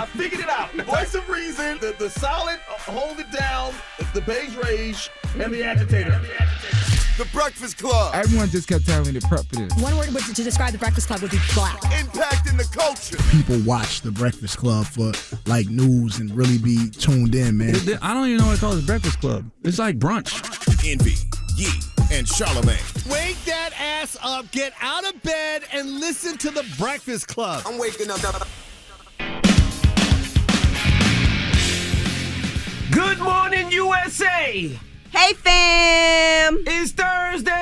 I figured it out. The voice of reason, the solid, hold it down, the beige rage, and the agitator. The Breakfast Club. Everyone just kept telling me to prep for this. One word to describe the Breakfast Club would be black. Impacting the culture. People watch the Breakfast Club for like news and really be tuned in, man. I don't even know what it calls Breakfast Club. It's like brunch. Envy, Yee, and Charlamagne. Wake that ass up, get out of bed, and listen to the Breakfast Club. I'm waking up. Good morning, USA! Hey, fam! It's Thursday!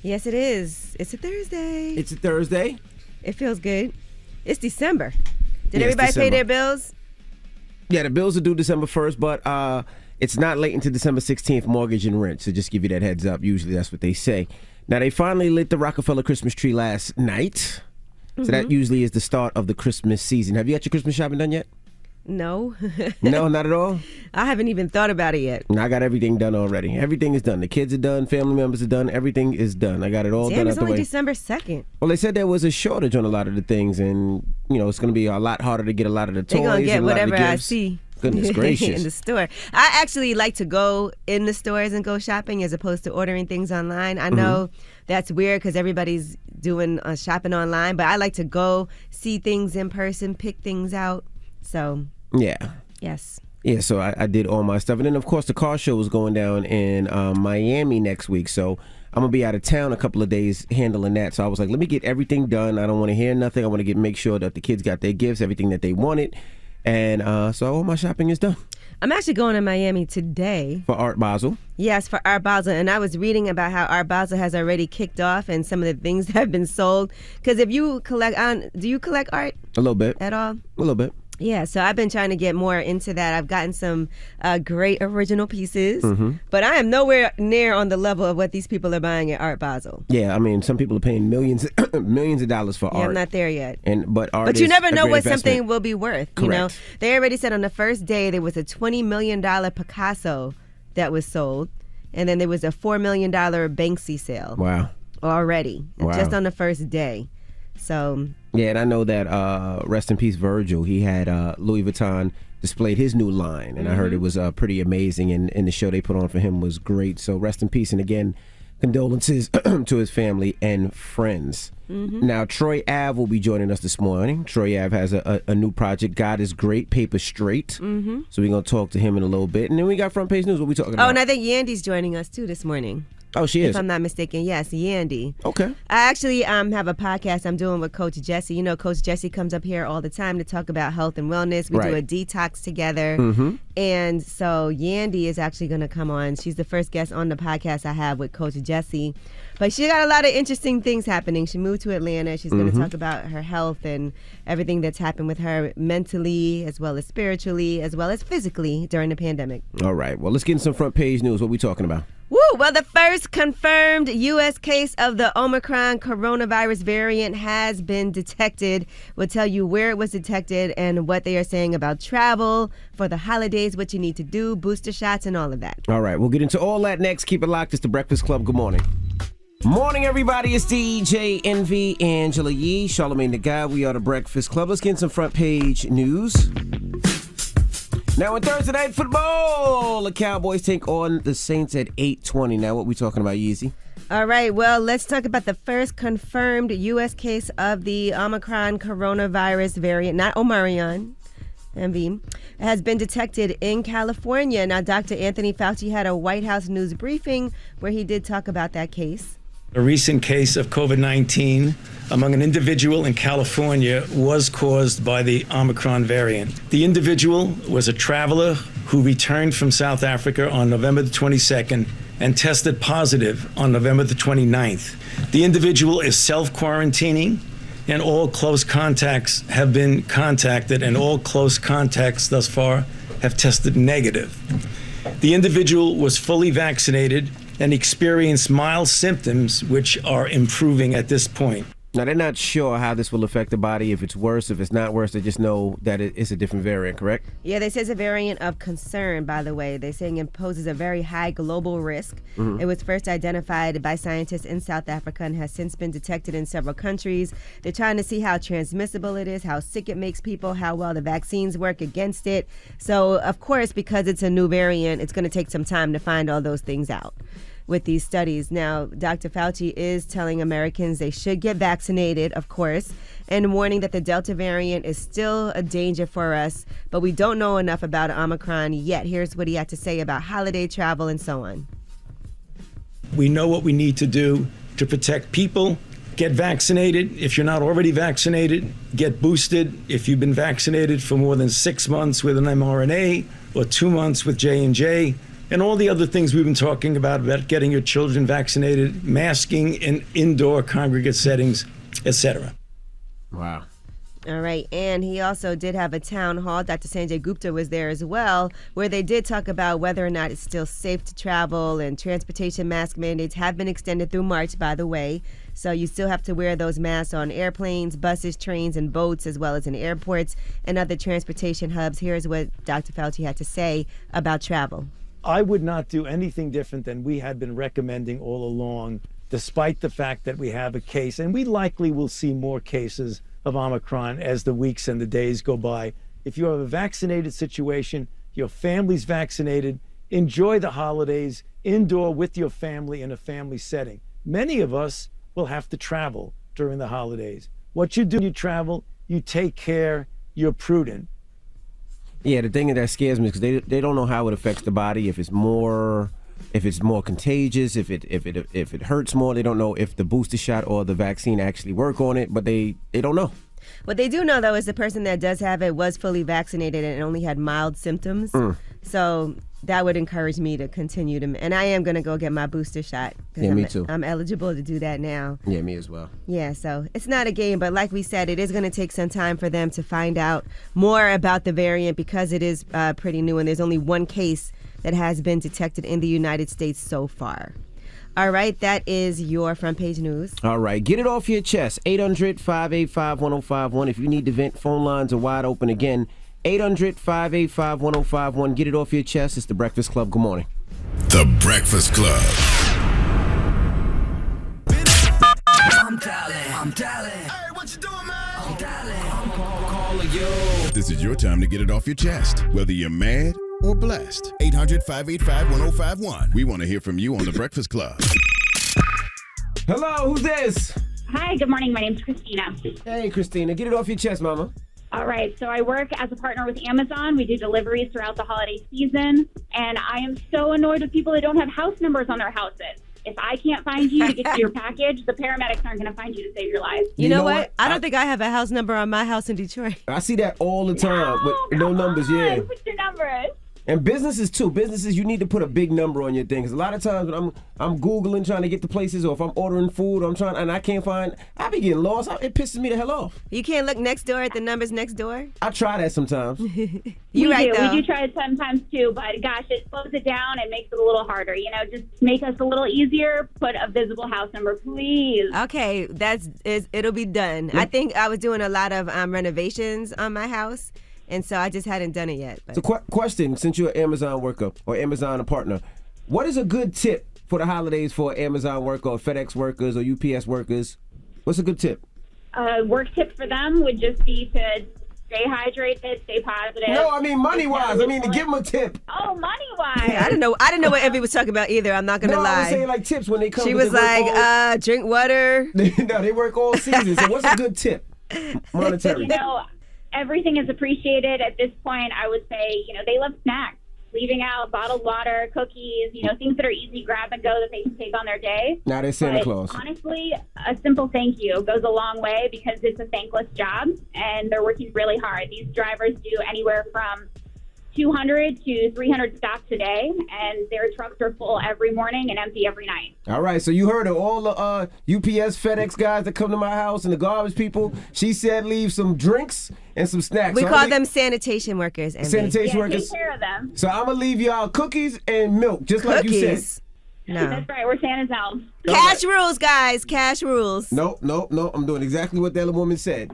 Yes, it is. It's a Thursday. It's a Thursday? It feels good. It's December. Did Yeah, everybody December. pay their bills? Yeah, the bills are due December 1st, but it's not late until December 16th, mortgage and rent. So just give you that heads up. Usually that's what they say. Now, they finally lit the Rockefeller Christmas tree last night. So that usually is the start of the Christmas season. Have you got your Christmas shopping done yet? No. No, not at all? I haven't even thought about it yet. I got everything done already. Everything is done. The kids are done. Family members are done. Everything is done. I got it all Damn, done it's out the only way. December 2nd. Well, they said there was a shortage on a lot of the things, and, you know, it's going to be a lot harder to get a lot of the toys. They're going to get and a lot of the whatever I gifts. see. Goodness gracious. In the store. I actually like to go in the stores and go shopping as opposed to ordering things online. I know that's weird because everybody's doing shopping online, but I like to go see things in person, pick things out. So, Yeah. yes. Yeah, so I did all my stuff. And then, of course, the car show is going down in Miami next week. So I'm going to be out of town a couple of days handling that. So I was like, let me get everything done. I don't want to hear nothing. I want to make sure that the kids got their gifts, everything that they wanted. And so all my shopping is done. I'm actually going to Miami today. For Art Basel. Yes, for Art Basel. And I was reading about how Art Basel has already kicked off and some of the things that have been sold. Because if you collect, do you collect art? A little bit. At all? A little bit. Yeah, so I've been trying to get more into that. I've gotten some great original pieces, but I am nowhere near on the level of what these people are buying at Art Basel. Yeah, I mean, some people are paying millions of dollars for art. I'm not there yet. But art But you is never a know great what investment. something will be worth. You know, Correct. they already said on the first day there was a $20 million Picasso that was sold, and then there was a $4 million Banksy sale. Wow. Already, Wow. just on the first day. So Yeah, and I know that rest in peace Virgil, he had Louis Vuitton displayed his new line, and I heard it was pretty amazing, and the show they put on for him was great. So rest in peace, and again, condolences to his family and friends. Now, Troy Ave will be joining us this morning. Troy Ave has a new project, God is Great, Paper Straight. So we're going to talk to him in a little bit. And then we got Front Page News. What we talking about? Oh, and I think Yandy's joining us too this morning. Oh, she If is? I'm not mistaken, yes, Yandy. Okay. I actually have a podcast I'm doing with Coach Jussie. You know, Coach Jussie comes up here all the time to talk about health and wellness. We do a Right. detox together. And so Yandy is actually going to come on. She's the first guest on the podcast I have with Coach Jussie. But she got a lot of interesting things happening. She moved to Atlanta. She's going to talk about her health and everything that's happened with her mentally, as well as spiritually, as well as physically during the pandemic. All right. Well, let's get into some Front Page News. What we talking about? Woo! Well, the first confirmed U.S. case of the Omicron coronavirus variant has been detected. We'll tell you where it was detected and what they are saying about travel for the holidays, what you need to do, booster shots, and all of that. All right. We'll get into all that next. Keep it locked. It's the Breakfast Club. Good morning. Morning, everybody. It's DJ Envy, Angela Yee, Charlamagne the Guy. We are the Breakfast Club. Let's get into some Front Page News. Now, in Thursday Night Football, the Cowboys take on the Saints at 8:20. Now, what we talking about, Yeezy? All right, well, let's talk about the first confirmed U.S. case of the Omicron coronavirus variant, not Omarion, MV, has been detected in California. Now, Dr. Anthony Fauci had a White House news briefing where he did talk about that case. A recent case of COVID-19 among an individual in California was caused by the Omicron variant. The individual was a traveler who returned from South Africa on November the 22nd and tested positive on November the 29th. The individual is self-quarantining, and all close contacts have been contacted, and all close contacts thus far have tested negative. The individual was fully vaccinated and experienced mild symptoms, which are improving at this point. Now, they're not sure how this will affect the body, if it's worse, if it's not worse. They just know that it's a different variant, correct? Yeah, they say it's a variant of concern, by the way. They're saying it poses a very high global risk. It was first identified by scientists in South Africa and has since been detected in several countries. They're trying to see how transmissible it is, how sick it makes people, how well the vaccines work against it. So, of course, because it's a new variant, it's going to take some time to find all those things out with these studies. Now, Dr. Fauci is telling Americans they should get vaccinated, of course, and warning that the Delta variant is still a danger for us, but we don't know enough about Omicron yet. Here's what he had to say about holiday travel and so on. We know what we need to do to protect people. Get vaccinated. If you're not already vaccinated, get boosted. If you've been vaccinated for more than 6 months with an mRNA or 2 months with J&J, and all the other things we've been talking about getting your children vaccinated, masking in indoor congregate settings, etc. Wow. All right, and he also did have a town hall. Dr. Sanjay Gupta was there as well, where they did talk about whether or not it's still safe to travel, and transportation mask mandates have been extended through March, by the way. So you still have to wear those masks on airplanes, buses, trains, and boats, as well as in airports and other transportation hubs. Here's what Dr. Fauci had to say about travel. I would not do anything different than we had been recommending all along, despite the fact that we have a case, and we likely will see more cases of Omicron as the weeks and the days go by. If you have a vaccinated situation, your family's vaccinated, enjoy the holidays indoor with your family in a family setting. Many of us will have to travel during the holidays. What you do when you travel, you take care, you're prudent. Yeah, the thing that scares me is because they don't know how it affects the body. If it's more contagious, if it hurts more. They don't know if the booster shot or the vaccine actually work on it, but they don't know. What they do know, though, is the person that does have it was fully vaccinated and only had mild symptoms. So that would encourage me to continue to, and I am going to go get my booster shot. Yeah, me too. I'm eligible to do that now. Yeah, me as well. Yeah, so it's not a game, but like we said, it is going to take some time for them to find out more about the variant because it is pretty new, and there's only one case that has been detected in the United States so far. All right, that is your front page news. All right, get it off your chest. 800-585-1051. If you need to vent, phone lines are wide open again. 800-585-1051. Get it off your chest. It's The Breakfast Club. Good morning. The Breakfast Club. I'm dialing. Hey, what you doing, man? I'm dialing. I'm calling you. This is your time to get it off your chest, whether you're mad or blessed. 800-585-1051. We want to hear from you on The Breakfast Club. Hello, who's this? Hi, good morning. My name's Christina. Hey, Christina. Get it off your chest, mama. All right, so I work as a partner with Amazon. We do deliveries throughout the holiday season, and I am so annoyed with people that don't have house numbers on their houses. If I can't find you to get to your package, the paramedics aren't going to find you to save your life. You know what? I don't think I have a house number on my house in Detroit. I see that all the time with no numbers, yeah. What's your numbers? And businesses too. Businesses, you need to put a big number on your thing. Because a lot of times when I'm Googling trying to get to places, or if I'm ordering food, and I can't find, I be getting lost. It pisses me the hell off. You can't look next door at the numbers next door? I try that sometimes. We do try it sometimes too, but gosh, it slows it down and makes it a little harder. You know, just make us a little easier. Put a visible house number, please. Okay, it'll be done. Yeah. I think I was doing a lot of renovations on my house. And so I just hadn't done it yet. But. So question, since you're an Amazon worker or Amazon partner, what is a good tip for the holidays for Amazon worker or FedEx workers or UPS workers? What's a good tip? Work tip for them would just be to stay hydrated, stay positive. No, I mean money-wise. I mean to give them a tip. Oh, money-wise. Yeah, I didn't know what Envy was talking about either. I'm not going to lie. No, I was saying like tips when they come. She was like, drink water. No, they work all season. So what's a good tip? Monetary. You know, everything is appreciated at this point. I would say, they love snacks, leaving out bottled water, cookies, things that are easy grab and go that they can take on their day. Now they're Santa Claus. Honestly, a simple thank you goes a long way because it's a thankless job and they're working really hard. These drivers do anywhere from 200 to 300 stops a day, and their trucks are full every morning and empty every night. All right, so you heard of all the UPS, FedEx guys that come to my house and the garbage people. She said leave some drinks and some snacks. We call them sanitation workers. Sanitation workers. Take care of them. So I'm going to leave y'all cookies and milk, just like you said. No. That's right. We're Santa's elves. Cash rules, guys. Cash rules. No. I'm doing exactly what the other woman said.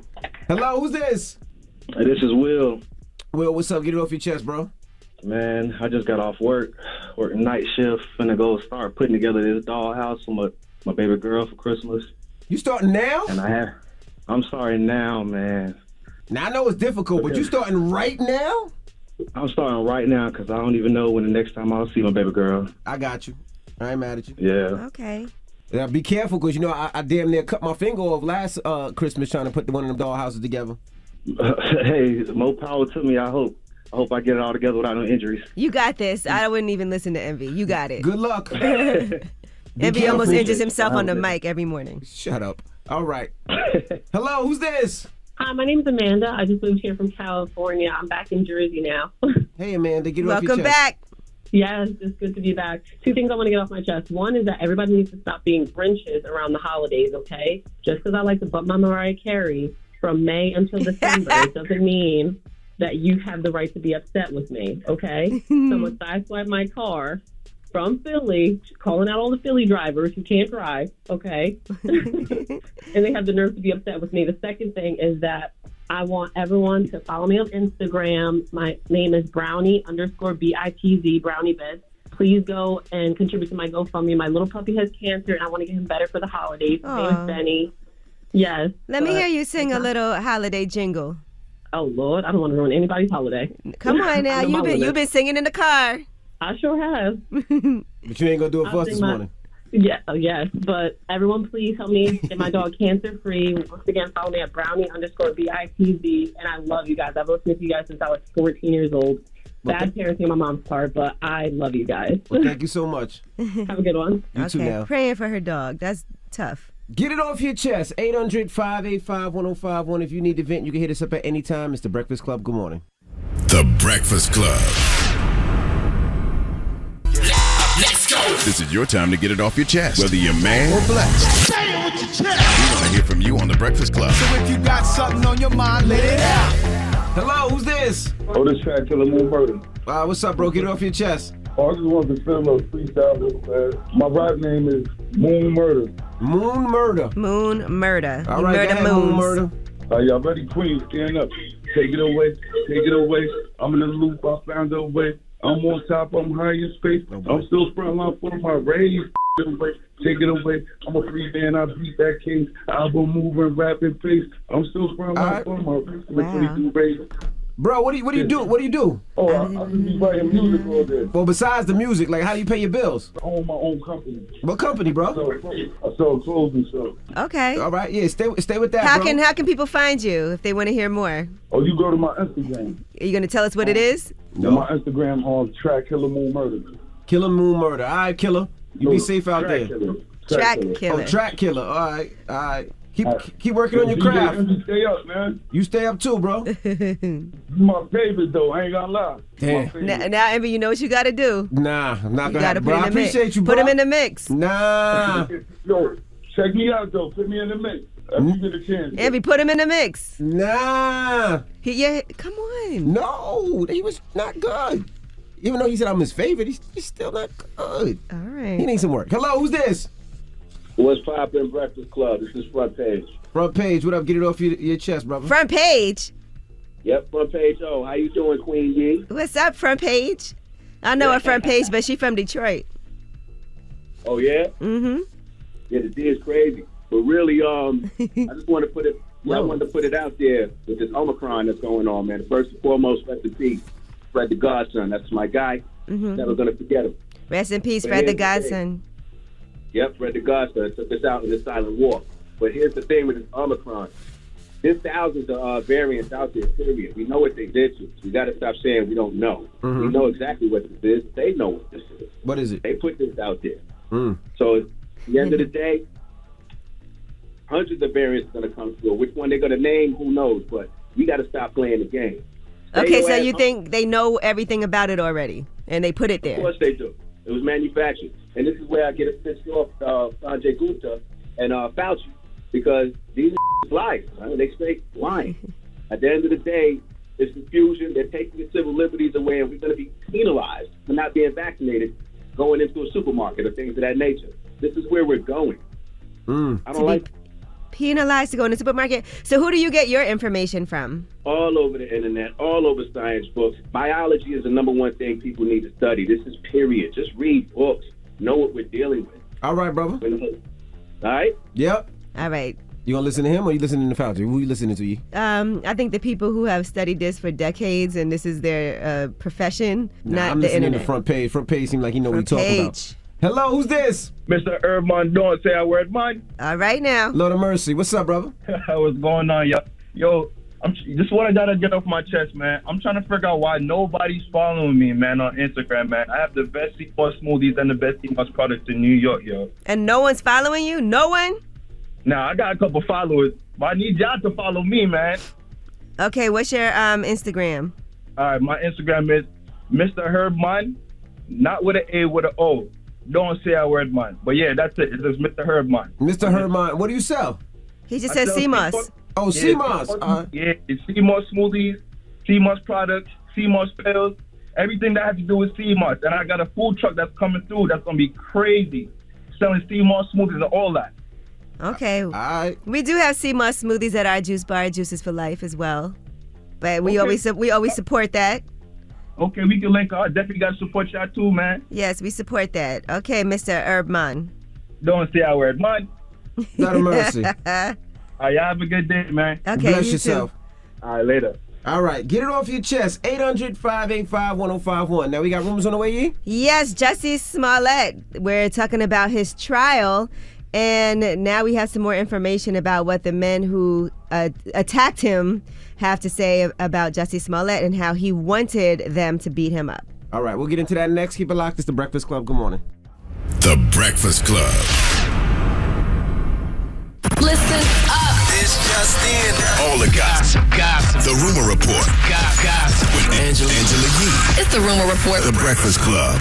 Hello, who's this? Hey, this is Will. Will, what's up? Get it off your chest, bro. Man, I just got off working night shift, finna go start putting together this dollhouse for my baby girl for Christmas. You starting now? And I'm starting now, man. Now I know it's difficult, but you starting right now? I'm starting right now because I don't even know when the next time I'll see my baby girl. I got you. I ain't mad at you. Yeah. Okay. Now be careful because, I damn near cut my finger off last Christmas trying to put one of them dollhouses together. Hey, more power to me, I hope. I hope I get it all together without no injuries. You got this. I wouldn't even listen to Envy. You got it. Good luck. Envy almost injures himself on the mic every morning. Shut up. All right. Hello, who's this? Hi, my name's Amanda. I just moved here from California. I'm back in Jersey now. Hey, Amanda, get it off your Welcome chest. back. Yes, it's good to be back. Two things I want to get off my chest. One is that everybody needs to stop being Grinches around the holidays, okay? Just because I like to bump my Mariah Carey from May until December, it doesn't mean that you have the right to be upset with me, okay? Someone sideswiped my car from Philly, calling out all the Philly drivers who can't drive, okay? And they have the nerve to be upset with me. The second thing is that I want everyone to follow me on Instagram. My name is Brownie_BITZ, Brownie Biz. Please go and contribute to my GoFundMe. My little puppy has cancer, and I want to get him better for the holidays. His name is Benny. Yes. Let me hear you sing a little holiday jingle. Oh, Lord, I don't want to ruin anybody's holiday. Come on now. You've been singing in the car. I sure have. But you ain't going to do it for us this morning. Yeah, yes, but everyone please help me get my dog cancer free. Once again, follow me at Brownie_BITZ, and I love you guys. I've listened to you guys since I was 14 years old. Bad parenting on my mom's part, but I love you guys. Well, thank you so much. Have a good one. You too now. Praying for her dog. That's tough. Get it off your chest. 800-585-1051. If you need to vent, you can hit us up at any time. It's The Breakfast Club. Good morning. The Breakfast Club. Let's go. This is your time to get it off your chest, whether you're mad or blessed. Say it with your chest. We want to hear from you on The Breakfast Club. So if you got something on your mind, let it out. Hello, who's this? Oh, this track Charlamagne Murder. What's up, bro? Get it off your chest. Oh, I just wanted to film a freestyle real fast. My rap name is Moon Murder. Moon Murder. Moon Murder. All right, murder Moon Murder. Y'all ready, Queen? Stand up. Take it away. Take it away. I'm in the loop. I found a way. I'm on top. I'm high in space. I'm still front line for my rage. Take it away. I'm a free man. I beat that case. Album moving, rapping pace. I'm still front line for my rage. Bro, what do you do? What do you do? Oh, I just be writing music all day. Well, besides the music, like how do you pay your bills? I own my own company. What company, bro? I sell clothes and stuff. Okay. All right, yeah, stay with that, How bro. can people find you if they want to hear more? Oh, you go to my Instagram. Are you going to tell us what it is? No. My Instagram on track Charlamagne Murder. Charlamagne Murder. All right, killer. You be safe out there. Track killer. Oh, track killer. All right. Keep working on your craft. Stay up, man. You stay up too, bro. You my favorite, though. I ain't gonna lie. Damn. Now, Envy, you know what you got to do. Nah, I'm not You gonna got to have put bro. in I the mix. appreciate you, bro. Put him in the mix. Nah. Yo, check me out, though. Put me in the mix. If you get a chance. Envy, put him in the mix. Nah. Come on. No, he was not good. Even though he said I'm his favorite, he's still not good. All right. He needs some work. Hello, who's this? What's poppin', Breakfast Club? This is Front Page. Front Page, what up? Get it off your chest, brother. Front Page. Yep, Front Page. Oh, how you doing, Queen Yee? What's up, Front Page? I know her Front Page, but she from Detroit. Oh, yeah? Mm-hmm. Yeah, the D is crazy. But really, I just want to put it. I wanted to put it out there with this Omicron that's going on, man. First and foremost, rest in peace, Fred the Godson. That's my guy. Mm-hmm. Never gonna forget him. Rest in peace, But Fred the here's the Godson. Yep, Fred the Godson took us out in the silent war. But here's the thing with this Omicron. There's thousands of variants out there, period. We know what they did to us. We got to stop saying we don't know. Mm-hmm. We know exactly what this is. They know what this is. What is it? They put this out there. Mm. So at the end of the day, hundreds of variants are going to come through. Which one they're going to name, who knows? But we got to stop playing the game. Okay, so you think they know everything about it already, and they put it there? Of course they do. It was manufactured. And this is where I get a pissed off Sanjay Gupta and Fauci, because these are liars. Right? They straight lying. At the end of the day, it's confusion. They're taking your civil liberties away, and we're going to be penalized for not being vaccinated going into a supermarket. market or things of that nature. This is where we're going. I don't like penalized to go in the supermarket. So who do you get your information from? all over the internet, all over science books. Biology is the number one thing people need to study. This is period. Just read books. Know what we're dealing with. All right, brother. All right? Yep. All right. You gonna listen to him or you listening to Fauci? Who you listening to? You? I think the people who have studied this for decades and this is their profession, not I'm the listening internet. to Front Page. Front Page seems like he know what he's talking about. Hello, who's this? Mr. Urban, don't say a word, man. All right now. Lord of mercy. What's up, brother? What's going on, yo? Just wanted to get off my chest, man. I'm trying to figure out why nobody's following me, man, on Instagram, man. I have the best CMOS smoothies and the best CMOS products in New York, yo. And no one's following you? No one? Now, I got a couple followers, but I need y'all to follow me, man. Okay, what's your Instagram? All right, my Instagram is Mr. Herbman, not with an A, with an O. Don't say a word, man. But yeah, that's it. It's just Mr. Herbman. Mr. Herbman, what do you sell? He just says CMOS. Oh, yeah, CMOS. Yeah, it's CMOS smoothies, CMOS products, CMOS pills, everything that has to do with CMOS. And I got a food truck that's coming through that's going to be crazy, selling CMOS smoothies and all that. Okay. We do have CMOS smoothies at our juice bar, Juices for Life as well. But we always support that. Okay, we can link up. Definitely got to support y'all too, man. Yes, we support that. Okay, Mr. Herbman. Don't say a word, man. Not a mercy. All right, y'all have a good day, man. Okay, Bless yourself. All right, later. All right, get it off your chest. 800-585-1051. Now we got rumors on the way, Yee? Yes, Jussie Smollett. We're talking about his trial. And now we have some more information about what the men who attacked him have to say about Jussie Smollett and how he wanted them to beat him up. All right, we'll get into that next. Keep it locked. It's The Breakfast Club. Good morning. The Breakfast Club. Listen up. It's just in. All the gossip. The Rumor Report. Gossip. With Angela Yee. It's the Rumor Report. The Breakfast Club.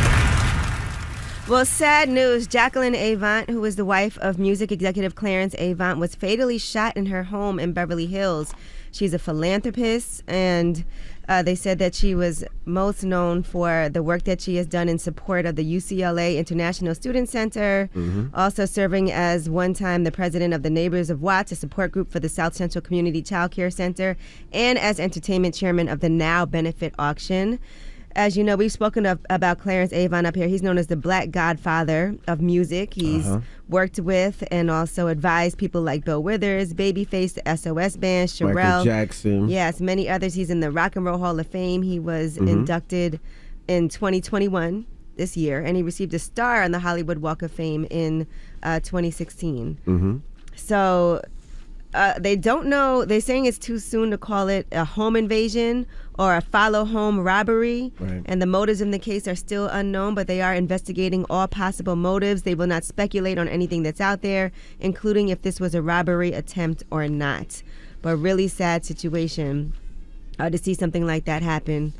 Well, sad news. Jacqueline Avant, who was the wife of music executive Clarence Avant, was fatally shot in her home in Beverly Hills. She's a philanthropist, and they said that she was most known for the work that she has done in support of the UCLA International Student Center, also serving as one time the president of the Neighbors of Watts, a support group for the South Central Community Child Care Center, and as entertainment chairman of the Now Benefit Auction. As you know, we've spoken about Clarence Avant up here. He's known as the Black Godfather of music. He's worked with and also advised people like Bill Withers, Babyface, the SOS Band, Sherelle. Michael Jackson. Yes, many others. He's in the Rock and Roll Hall of Fame. He was inducted in 2021, this year, and he received a star on the Hollywood Walk of Fame in 2016. So they don't know. They're saying it's too soon to call it a home invasion or a follow home robbery. Right. And the motives in the case are still unknown, but they are investigating all possible motives. They will not speculate on anything that's out there, including if this was a robbery attempt or not. But really sad situation to see something like that happen.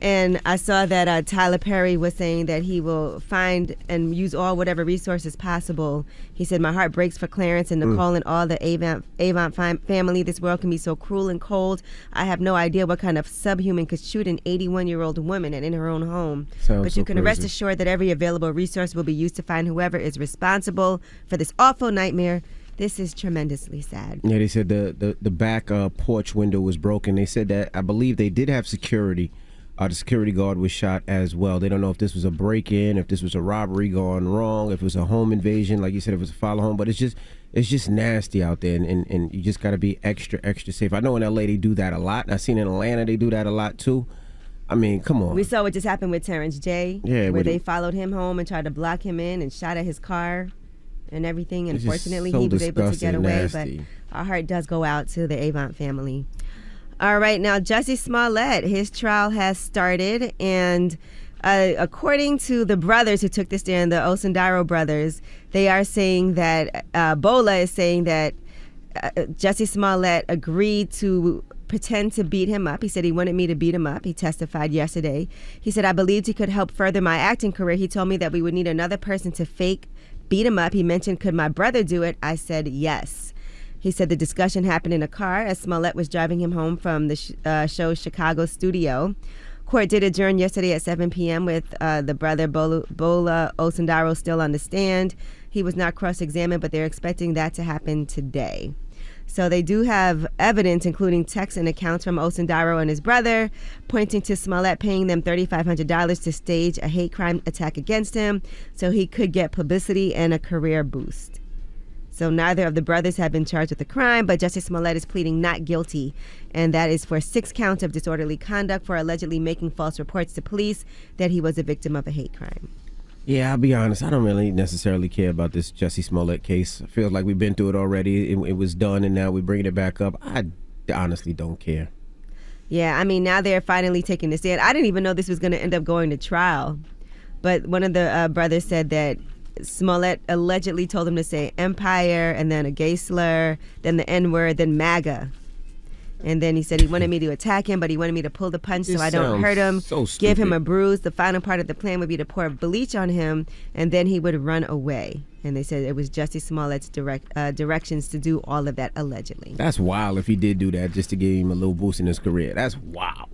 And I saw that Tyler Perry was saying that he will find and use all whatever resources possible. He said, "My heart breaks for Clarence and Nicole and all the Avant family. This world can be so cruel and cold. I have no idea what kind of subhuman could shoot an 81-year-old woman and in her own home. But you can rest assured that every available resource will be used to find whoever is responsible for this awful nightmare. This is tremendously sad." Yeah, they said the back porch window was broken. They said that I believe they did have security. The security guard was shot as well. They don't know if this was a break-in, if this was a robbery gone wrong, if it was a home invasion, like you said, if it was a follow home. But it's just nasty out there, and you just got to be extra safe. I know in LA they do that a lot. I've seen in Atlanta they do that a lot too. I mean, come on. We saw what just happened with Terrence J. Yeah, where they followed him home and tried to block him in and shot at his car and everything. And fortunately, so he was able to get away. nasty. But our heart does go out to the Avant family. All right, now Jussie Smollett, his trial has started, and according to the brothers who took the stand, the Osundaro brothers, they are saying that Bola is saying that Jussie Smollett agreed to pretend to beat him up. He said he wanted me to beat him up. He testified yesterday. He said, "I believed he could help further my acting career. He told me that we would need another person to fake beat him up. He mentioned, could my brother do it? I said yes." He said the discussion happened in a car as Smollett was driving him home from the show's Chicago studio. Court did adjourn yesterday at 7 p.m. with the brother Bola Osundaro still on the stand. He was not cross-examined, but they're expecting that to happen today. So they do have evidence, including texts and accounts from Osundaro and his brother, pointing to Smollett paying them $3,500 to stage a hate crime attack against him so he could get publicity and a career boost. So neither of the brothers have been charged with a crime, but Jussie Smollett is pleading not guilty, and that is for 6 counts of disorderly conduct for allegedly making false reports to police that he was a victim of a hate crime. Yeah, I'll be honest. I don't really necessarily care about this Jussie Smollett case. I feel like we've been through it already. It was done, and now we're bringing it back up. I honestly don't care. Yeah, I mean, now they're finally taking the stand. I didn't even know this was going to end up going to trial. But one of the brothers said that Smollett allegedly told him to say empire and then a gay slur, then the N-word, then MAGA. And then he said he wanted me to attack him, but he wanted me to pull the punch so I don't hurt him, give him a bruise. The final part of the plan would be to pour bleach on him, and then he would run away. And they said it was Jussie Smollett's directions to do all of that, allegedly. That's wild if he did do that just to give him a little boost in his career. That's wild.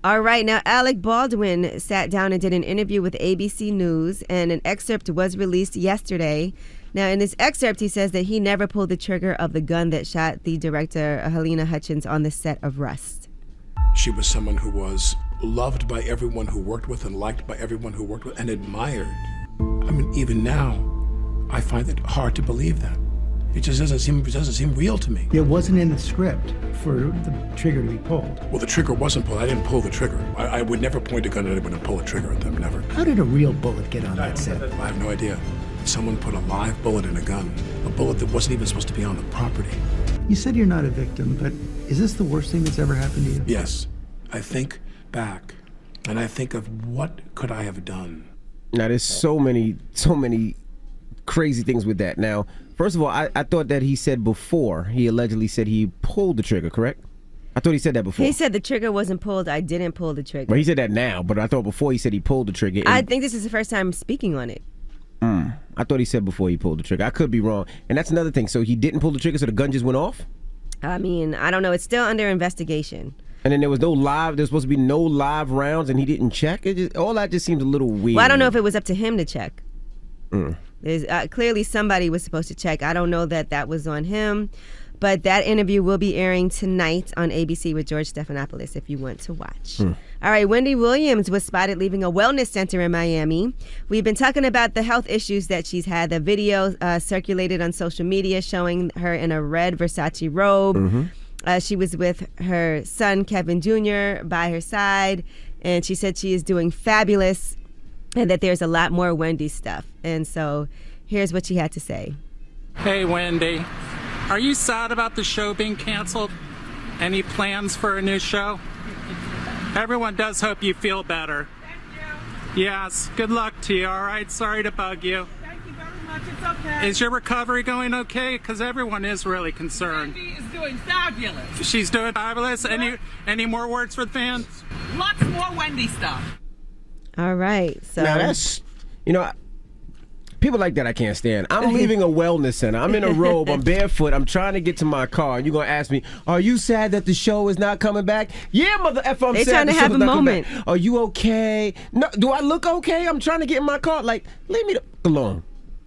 All right, now Alec Baldwin sat down and did an interview with ABC News, and an excerpt was released yesterday. Now, in this excerpt, he says that he never pulled the trigger of the gun that shot the director, Helena Hutchins, on the set of Rust. She was someone who was loved by everyone who worked with and liked by everyone who worked with and admired. I mean, even now, I find it hard to believe that. It just doesn't seem real to me. It wasn't in the script for the trigger to be pulled. Well, the trigger wasn't pulled. I didn't pull the trigger. I would never point a gun at anyone and pull a trigger at them, never. How did a real bullet get on that set? I have no idea. Someone put a live bullet in a gun, a bullet that wasn't even supposed to be on the property. You said you're not a victim, but is this the worst thing that's ever happened to you? Yes. I think back, and I think of what could I have done. Now, there's so many crazy things with that. Now, first of all, I thought that he said before, he allegedly said he pulled the trigger, correct? I thought he said that before. He said the trigger wasn't pulled. I didn't pull the trigger. Well, he said that now, but I thought before he said he pulled the trigger. I think this is the first time speaking on it. I thought he said before he pulled the trigger. I could be wrong. And that's another thing. So he didn't pull the trigger, so the gun just went off? I mean, I don't know. It's still under investigation. And then there was supposed to be no live rounds, and he didn't check? All that just seems a little weird. Well, I don't know if it was up to him to check. There's clearly somebody was supposed to check. I don't know that was on him. But that interview will be airing tonight on ABC with George Stephanopoulos if you want to watch. All right, Wendy Williams was spotted leaving a wellness center in Miami. We've been talking about the health issues that she's had. The video circulated on social media showing her in a red Versace robe. She was with her son, Kevin Jr., by her side, and she said she is doing fabulous and that there's a lot more Wendy stuff. And so here's what she had to say. Hey, Wendy. Are you sad about the show being canceled? Any plans for a new show? Everyone does hope you feel better. Thank you. Yes, good luck to you, all right? Sorry to bug you. Thank you very much. It's okay. Is your recovery going okay? Because everyone is really concerned. Wendy is doing fabulous. She's doing fabulous. Any more words for the fans? Lots more Wendy stuff. All right. So now that's, people like that I can't stand. I'm leaving a wellness center. I'm in a robe. I'm barefoot. I'm trying to get to my car. And you're going to ask me, are you sad that the show is not coming back? Yeah, mother F, I'm sad. They're trying to have a moment. Are you okay? No, do I look okay? I'm trying to get in my car. Like, leave me alone.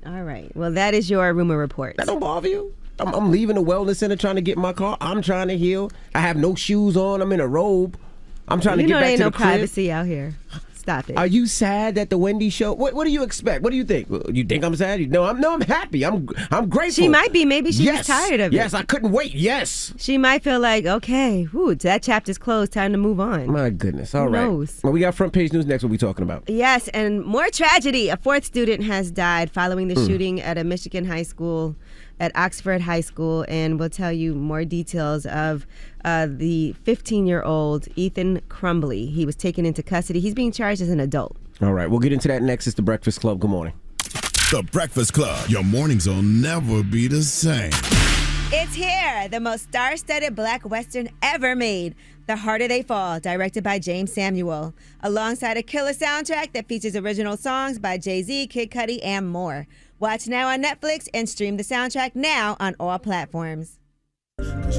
All right. Well, that is your rumor report. That don't bother you? I'm leaving a wellness center trying to get in my car. I'm trying to heal. I have no shoes on. I'm in a robe. I'm trying to get back to the crib. There ain't no privacy out here. Stop it. Are you sad that the Wendy show? What do you expect? What do you think? You think I'm sad? No, I'm happy. I'm grateful. She might be. Maybe she's just tired of it. Yes, I couldn't wait. Yes. She might feel like, okay, that chapter's closed. Time to move on. My goodness. All Who right. knows? Well, we got front page news next. What we talking about? Yes, and more tragedy. A 4th student has died following the shooting at a Michigan high school, at Oxford High School, and we'll tell you more details of the 15-year-old Ethan Crumbly. He was taken into custody. He's being charged as an adult. All right, we'll get into that next. It's The Breakfast Club. Good morning. The Breakfast Club. Your mornings will never be the same. It's here, the most star-studded black Western ever made, The Harder They Fall, directed by James Samuel, alongside a killer soundtrack that features original songs by Jay-Z, Kid Cudi, and more. Watch now on Netflix and stream the soundtrack now on all platforms.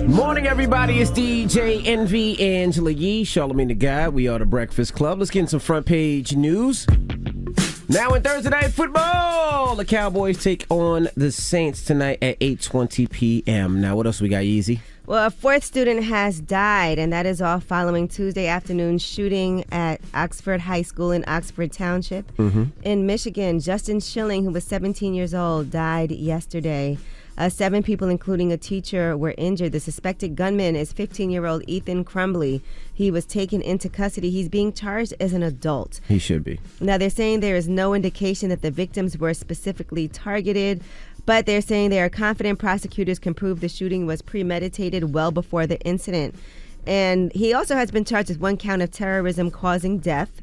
Morning, everybody. It's DJ Envy, Angela Yee, Charlamagne the Guy. We are the Breakfast Club. Let's get in some front page news. Now in Thursday Night Football, the Cowboys take on the Saints tonight at 8:20 p.m. Now, what else we got, Yeezy? Well, a fourth student has died, and that is all following Tuesday afternoon shooting at Oxford High School in Oxford Township in Michigan. Justin Schilling, who was 17 years old, died yesterday. 7 people, including a teacher, were injured. The suspected gunman is 15-year-old Ethan Crumbly. He was taken into custody. He's being charged as an adult. He should be. Now, they're saying there is no indication that the victims were specifically targeted, but they're saying they are confident prosecutors can prove the shooting was premeditated well before the incident. And he also has been charged with 1 count of terrorism causing death,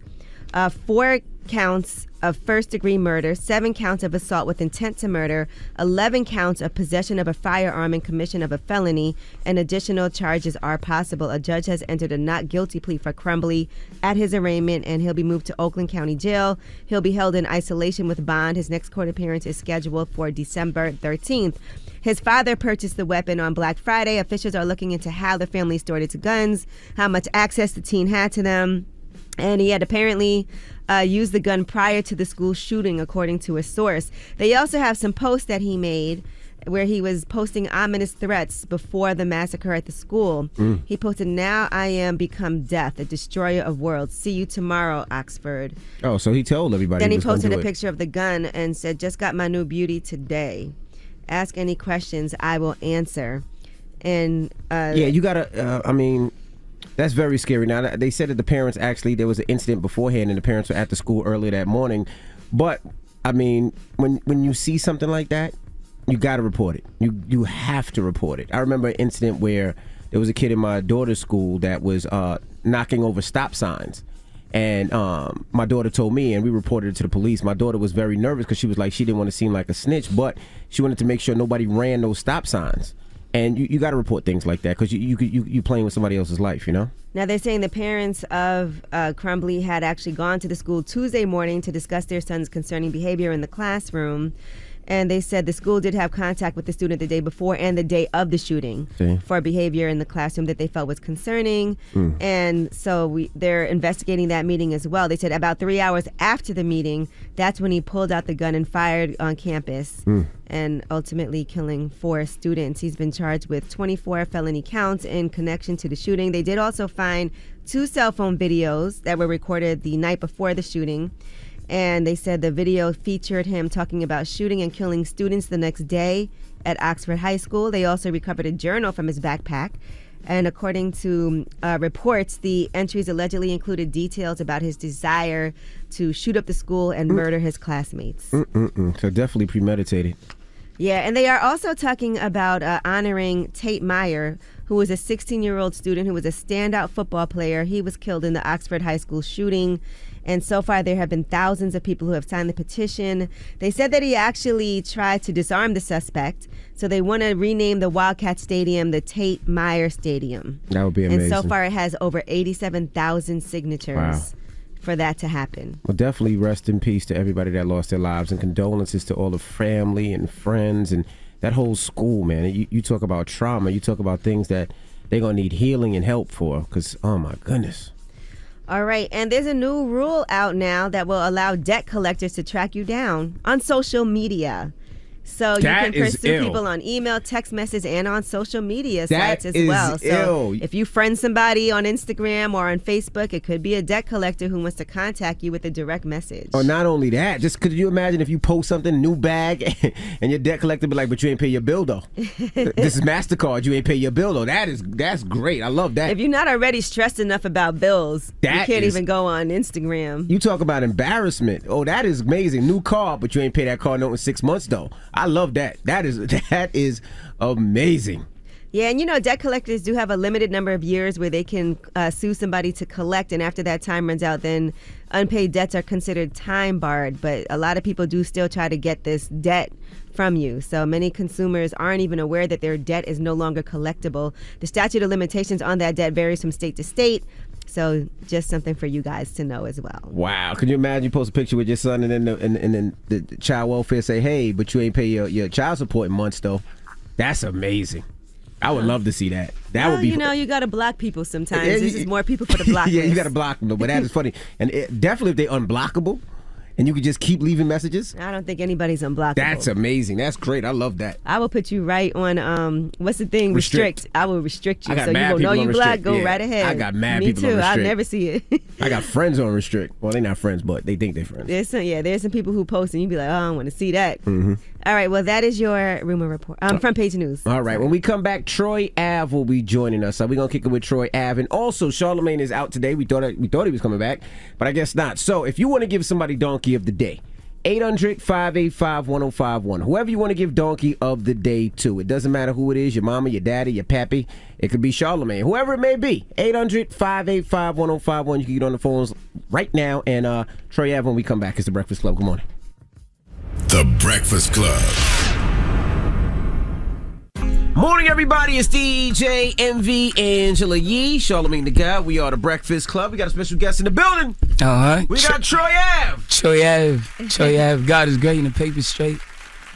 4 counts of first-degree murder, 7 counts of assault with intent to murder, 11 counts of possession of a firearm and commission of a felony, and additional charges are possible. A judge has entered a not guilty plea for Crumbly at his arraignment, and he'll be moved to Oakland County Jail. He'll be held in isolation with bond. His next court appearance is scheduled for December 13th. His father purchased the weapon on Black Friday. Officials are looking into how the family stored its guns, how much access the teen had to them, and he had apparently used the gun prior to the school shooting, according to a source. They also have some posts that he made where he was posting ominous threats before the massacre at the school. He posted, "Now I am become death, a destroyer of worlds. See you tomorrow, Oxford." Oh, so he told everybody. Then he was gonna posted do a it. picture of the gun and said, "Just got my new beauty today. Ask any questions, I will answer." And yeah, you gotta. I mean, that's very scary. Now, they said that the parents actually, there was an incident beforehand and the parents were at the school earlier that morning. But, I mean, when you see something like that, you got to report it. You have to report it. I remember an incident where there was a kid in my daughter's school that was knocking over stop signs. And my daughter told me, and we reported it to the police. My daughter was very nervous because she was like, she didn't want to seem like a snitch, but she wanted to make sure nobody ran those stop signs. And you got to report things like that because you playing with somebody else's life, you know? Now, they're saying the parents of Crumbly had actually gone to the school Tuesday morning to discuss their son's concerning behavior in the classroom. And they said the school did have contact with the student the day before and the day of the shooting for behavior in the classroom that they felt was concerning. And so they're investigating that meeting as well. They said about 3 hours after the meeting, that's when he pulled out the gun and fired on campus and ultimately killing 4 students. He's been charged with 24 felony counts in connection to the shooting. They did also find 2 cell phone videos that were recorded the night before the shooting. And they said the video featured him talking about shooting and killing students the next day at Oxford High School. They also recovered a journal from his backpack. And according to reports, the entries allegedly included details about his desire to shoot up the school and murder his classmates. So definitely premeditated. Yeah, and they are also talking about honoring Tate Meyer, who was a 16-year-old student who was a standout football player. He was killed in the Oxford High School shooting. And so far, there have been thousands of people who have signed the petition. They said that he actually tried to disarm the suspect. So they want to rename the Wildcat Stadium the Tate Meyer Stadium. That would be amazing. And so far, it has over 87,000 signatures for that to happen. Well, definitely rest in peace to everybody that lost their lives, and condolences to all the family and friends and that whole school, man. You talk about trauma. You talk about things that they're going to need healing and help for because, oh, my goodness. All right, and there's a new rule out now that will allow debt collectors to track you down on social media. So you can pursue people on email, text message, and on social media sites as well. So if you friend somebody on Instagram or on Facebook, it could be a debt collector who wants to contact you with a direct message. Or not only that, just could you imagine if you post something, new bag, and your debt collector be like, but you ain't pay your bill though. This is MasterCard, you ain't pay your bill though. That's great. I love that. If you're not already stressed enough about bills, you can't even go on Instagram. You talk about embarrassment. Oh, that is amazing. New car, but you ain't pay that car note in 6 months though. I love that. That is amazing. Yeah, and you know, debt collectors do have a limited number of years where they can sue somebody to collect, and after that time runs out, then unpaid debts are considered time barred. But a lot of people do still try to get this debt from you. So many consumers aren't even aware that their debt is no longer collectible. The statute of limitations on that debt varies from state to state. So just something for you guys to know as well. Wow. Could you imagine you post a picture with your son and then the child welfare say, hey, but you ain't pay your child support in months though? That's amazing. I would love to see that. That would be. You got to block people sometimes. This is more people for the block Yeah, list. you got to block them, but that is funny. And definitely if they're unblockable, and you could just keep leaving messages. I don't think anybody's unblockable. That's amazing. That's great. I love that. I will put you right on, what's the thing? Restrict. I will restrict you. I got So you mad will know people you on block, restrict. go Yeah. right ahead. I got mad Me people on too. I'll restrict. never see it. I got friends on restrict. Well, they're not friends, but they think they're friends. There's some people who post and you be like, oh, I don't want to see that. Mm-hmm. All right, well, that is your rumor report. Front page news. All right, when we come back, Troy Ave will be joining us. So we're going to kick it with Troy Ave. And also, Charlamagne is out today. We thought he was coming back, but I guess not. So if you want to give somebody Donkey of the Day, 800-585-1051. Whoever you want to give Donkey of the Day to. It doesn't matter who it is, your mama, your daddy, your pappy. It could be Charlamagne. Whoever it may be. 800-585-1051. You can get on the phones right now. And Troy Ave, when we come back, it's The Breakfast Club. Good morning. The Breakfast Club. Morning, everybody. It's DJ MV Angela Yee, Charlamagne the Guy. We are The Breakfast Club. We got a special guest in the building. We got Troy Ave. Troy Ave. God is great and the paper straight.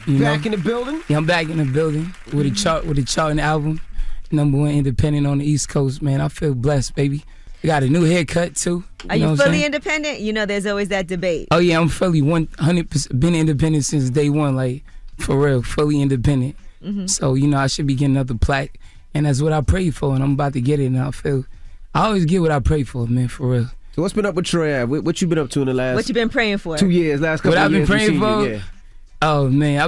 Back in the building? Yeah, I'm back in the building with a charting album. #1 independent on the East Coast, man. I feel blessed, baby. I got a new haircut, too. Are you fully independent? There's always that debate. Oh, yeah, I'm fully 100% been independent since day one, like, for real, fully independent. Mm-hmm. So, I should be getting another plaque, and that's what I prayed for, and I'm about to get it, and I always get what I pray for, man, for real. So what's been up with Troy Ave? What you been up to in the last... What you been praying for? 2 years, last couple of years. What I've been praying for? Yeah. Oh, man,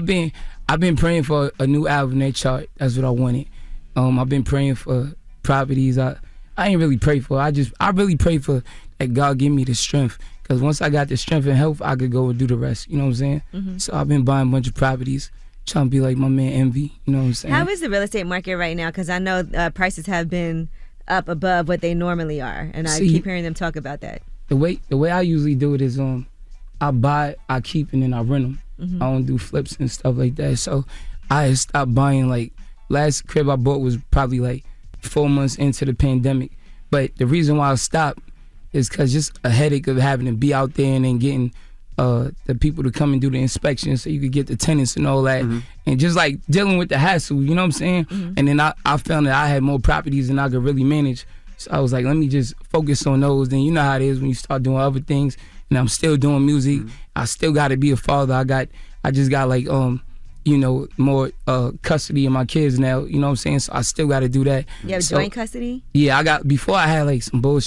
I've been praying for a new album that chart. That's what I wanted. I've been praying for properties. I ain't really pray for. I really pray for that God give me the strength. Because once I got the strength and health, I could go and do the rest. You know what I'm saying? Mm-hmm. So I've been buying a bunch of properties, trying to be like my man Envy. You know what I'm saying? How is the real estate market right now? Because I know prices have been up above what they normally are, and I keep hearing them talk about that. The way I usually do it is I buy, I keep, and then I rent them. Mm-hmm. I don't do flips and stuff like that. So I stopped buying. Like last crib I bought was probably like 4 months into the pandemic. But the reason why I stopped is because just a headache of having to be out there and then getting the people to come and do the inspection so you could get the tenants and all that. Mm-hmm. And just like dealing with the hassle, you know what I'm saying? Mm-hmm. And then I found that I had more properties than I could really manage. So I was like, let me just focus on those. Then you know how it is when you start doing other things. And I'm still doing music. Mm-hmm. I still got to be a father. I just got like, more custody of my kids now. You know what I'm saying? So I still got to do that. You have joint custody? Yeah, before I had like some bullshit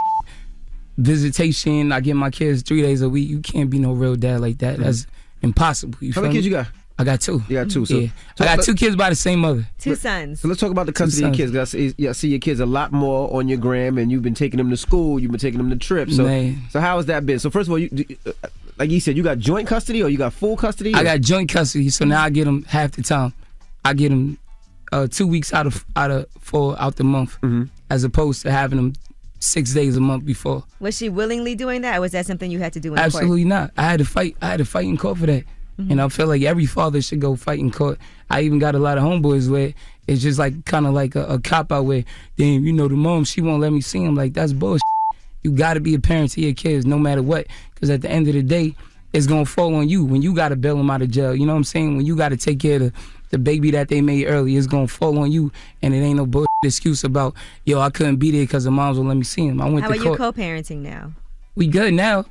visitation. I get my kids 3 days a week. You can't be no real dad like that. Mm-hmm. That's impossible. How many kids you got? I got 2. You got 2. So, yeah. I got 2 kids by the same mother. 2 sons. So let's talk about the custody of kids. I see your kids a lot more on your gram, and you've been taking them to school. You've been taking them to trips. So, how has that been? So first of all, like you said, you got joint custody or you got full custody? I got joint custody. So now I get them half the time. I get them 2 weeks out of the month, mm-hmm. as opposed to having them 6 days a month before. Was she willingly doing that, or was that something you had to do in court? Absolutely not. I had to fight in court for that. Mm-hmm. And I feel like every father should go fight in court. I even got a lot of homeboys where it's just like kind of like a cop-out where, damn, the mom, she won't let me see him. Like, that's bullshit. You got to be a parent to your kids no matter what, because at the end of the day, it's going to fall on you when you got to bail them out of jail. You know what I'm saying? When you got to take care of the baby that they made early, it's going to fall on you, and it ain't no bullshit excuse about, I couldn't be there because the moms won't let me see him. I went to court. How are you co-parenting now? We good now.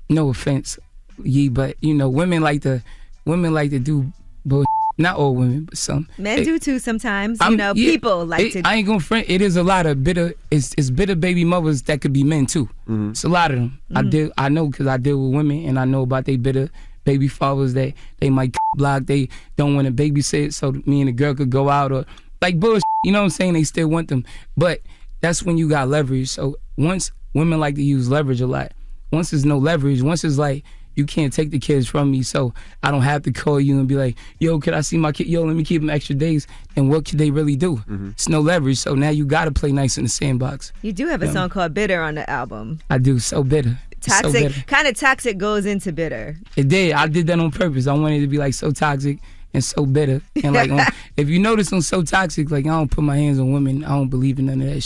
No offense, but women like to do bullshit. Not all women, but some. Men do too sometimes. People like to. I ain't gonna front. It is a lot of bitter. It's bitter baby mothers that could be men too. Mm-hmm. It's a lot of them. Mm-hmm. I know because I deal with women, and I know about they bitter baby fathers that they might block. They don't want to babysit, so me and the girl could go out or like bullshit. You know what I'm saying? They still want them, but that's when you got leverage. So once women like to use leverage a lot. Once there's no leverage, once it's like, you can't take the kids from me, so I don't have to call you and be like, yo, could I see my kid? Yo, let me keep them extra days. And what could they really do? Mm-hmm. It's no leverage, so now you got to play nice in the sandbox. You do have a song called Bitter on the album. I do, so bitter. Toxic, kind of toxic goes into bitter. It did. I did that on purpose. I wanted it to be like so toxic and so bitter. And like, if you notice on So Toxic, like I don't put my hands on women. I don't believe in none of that shit.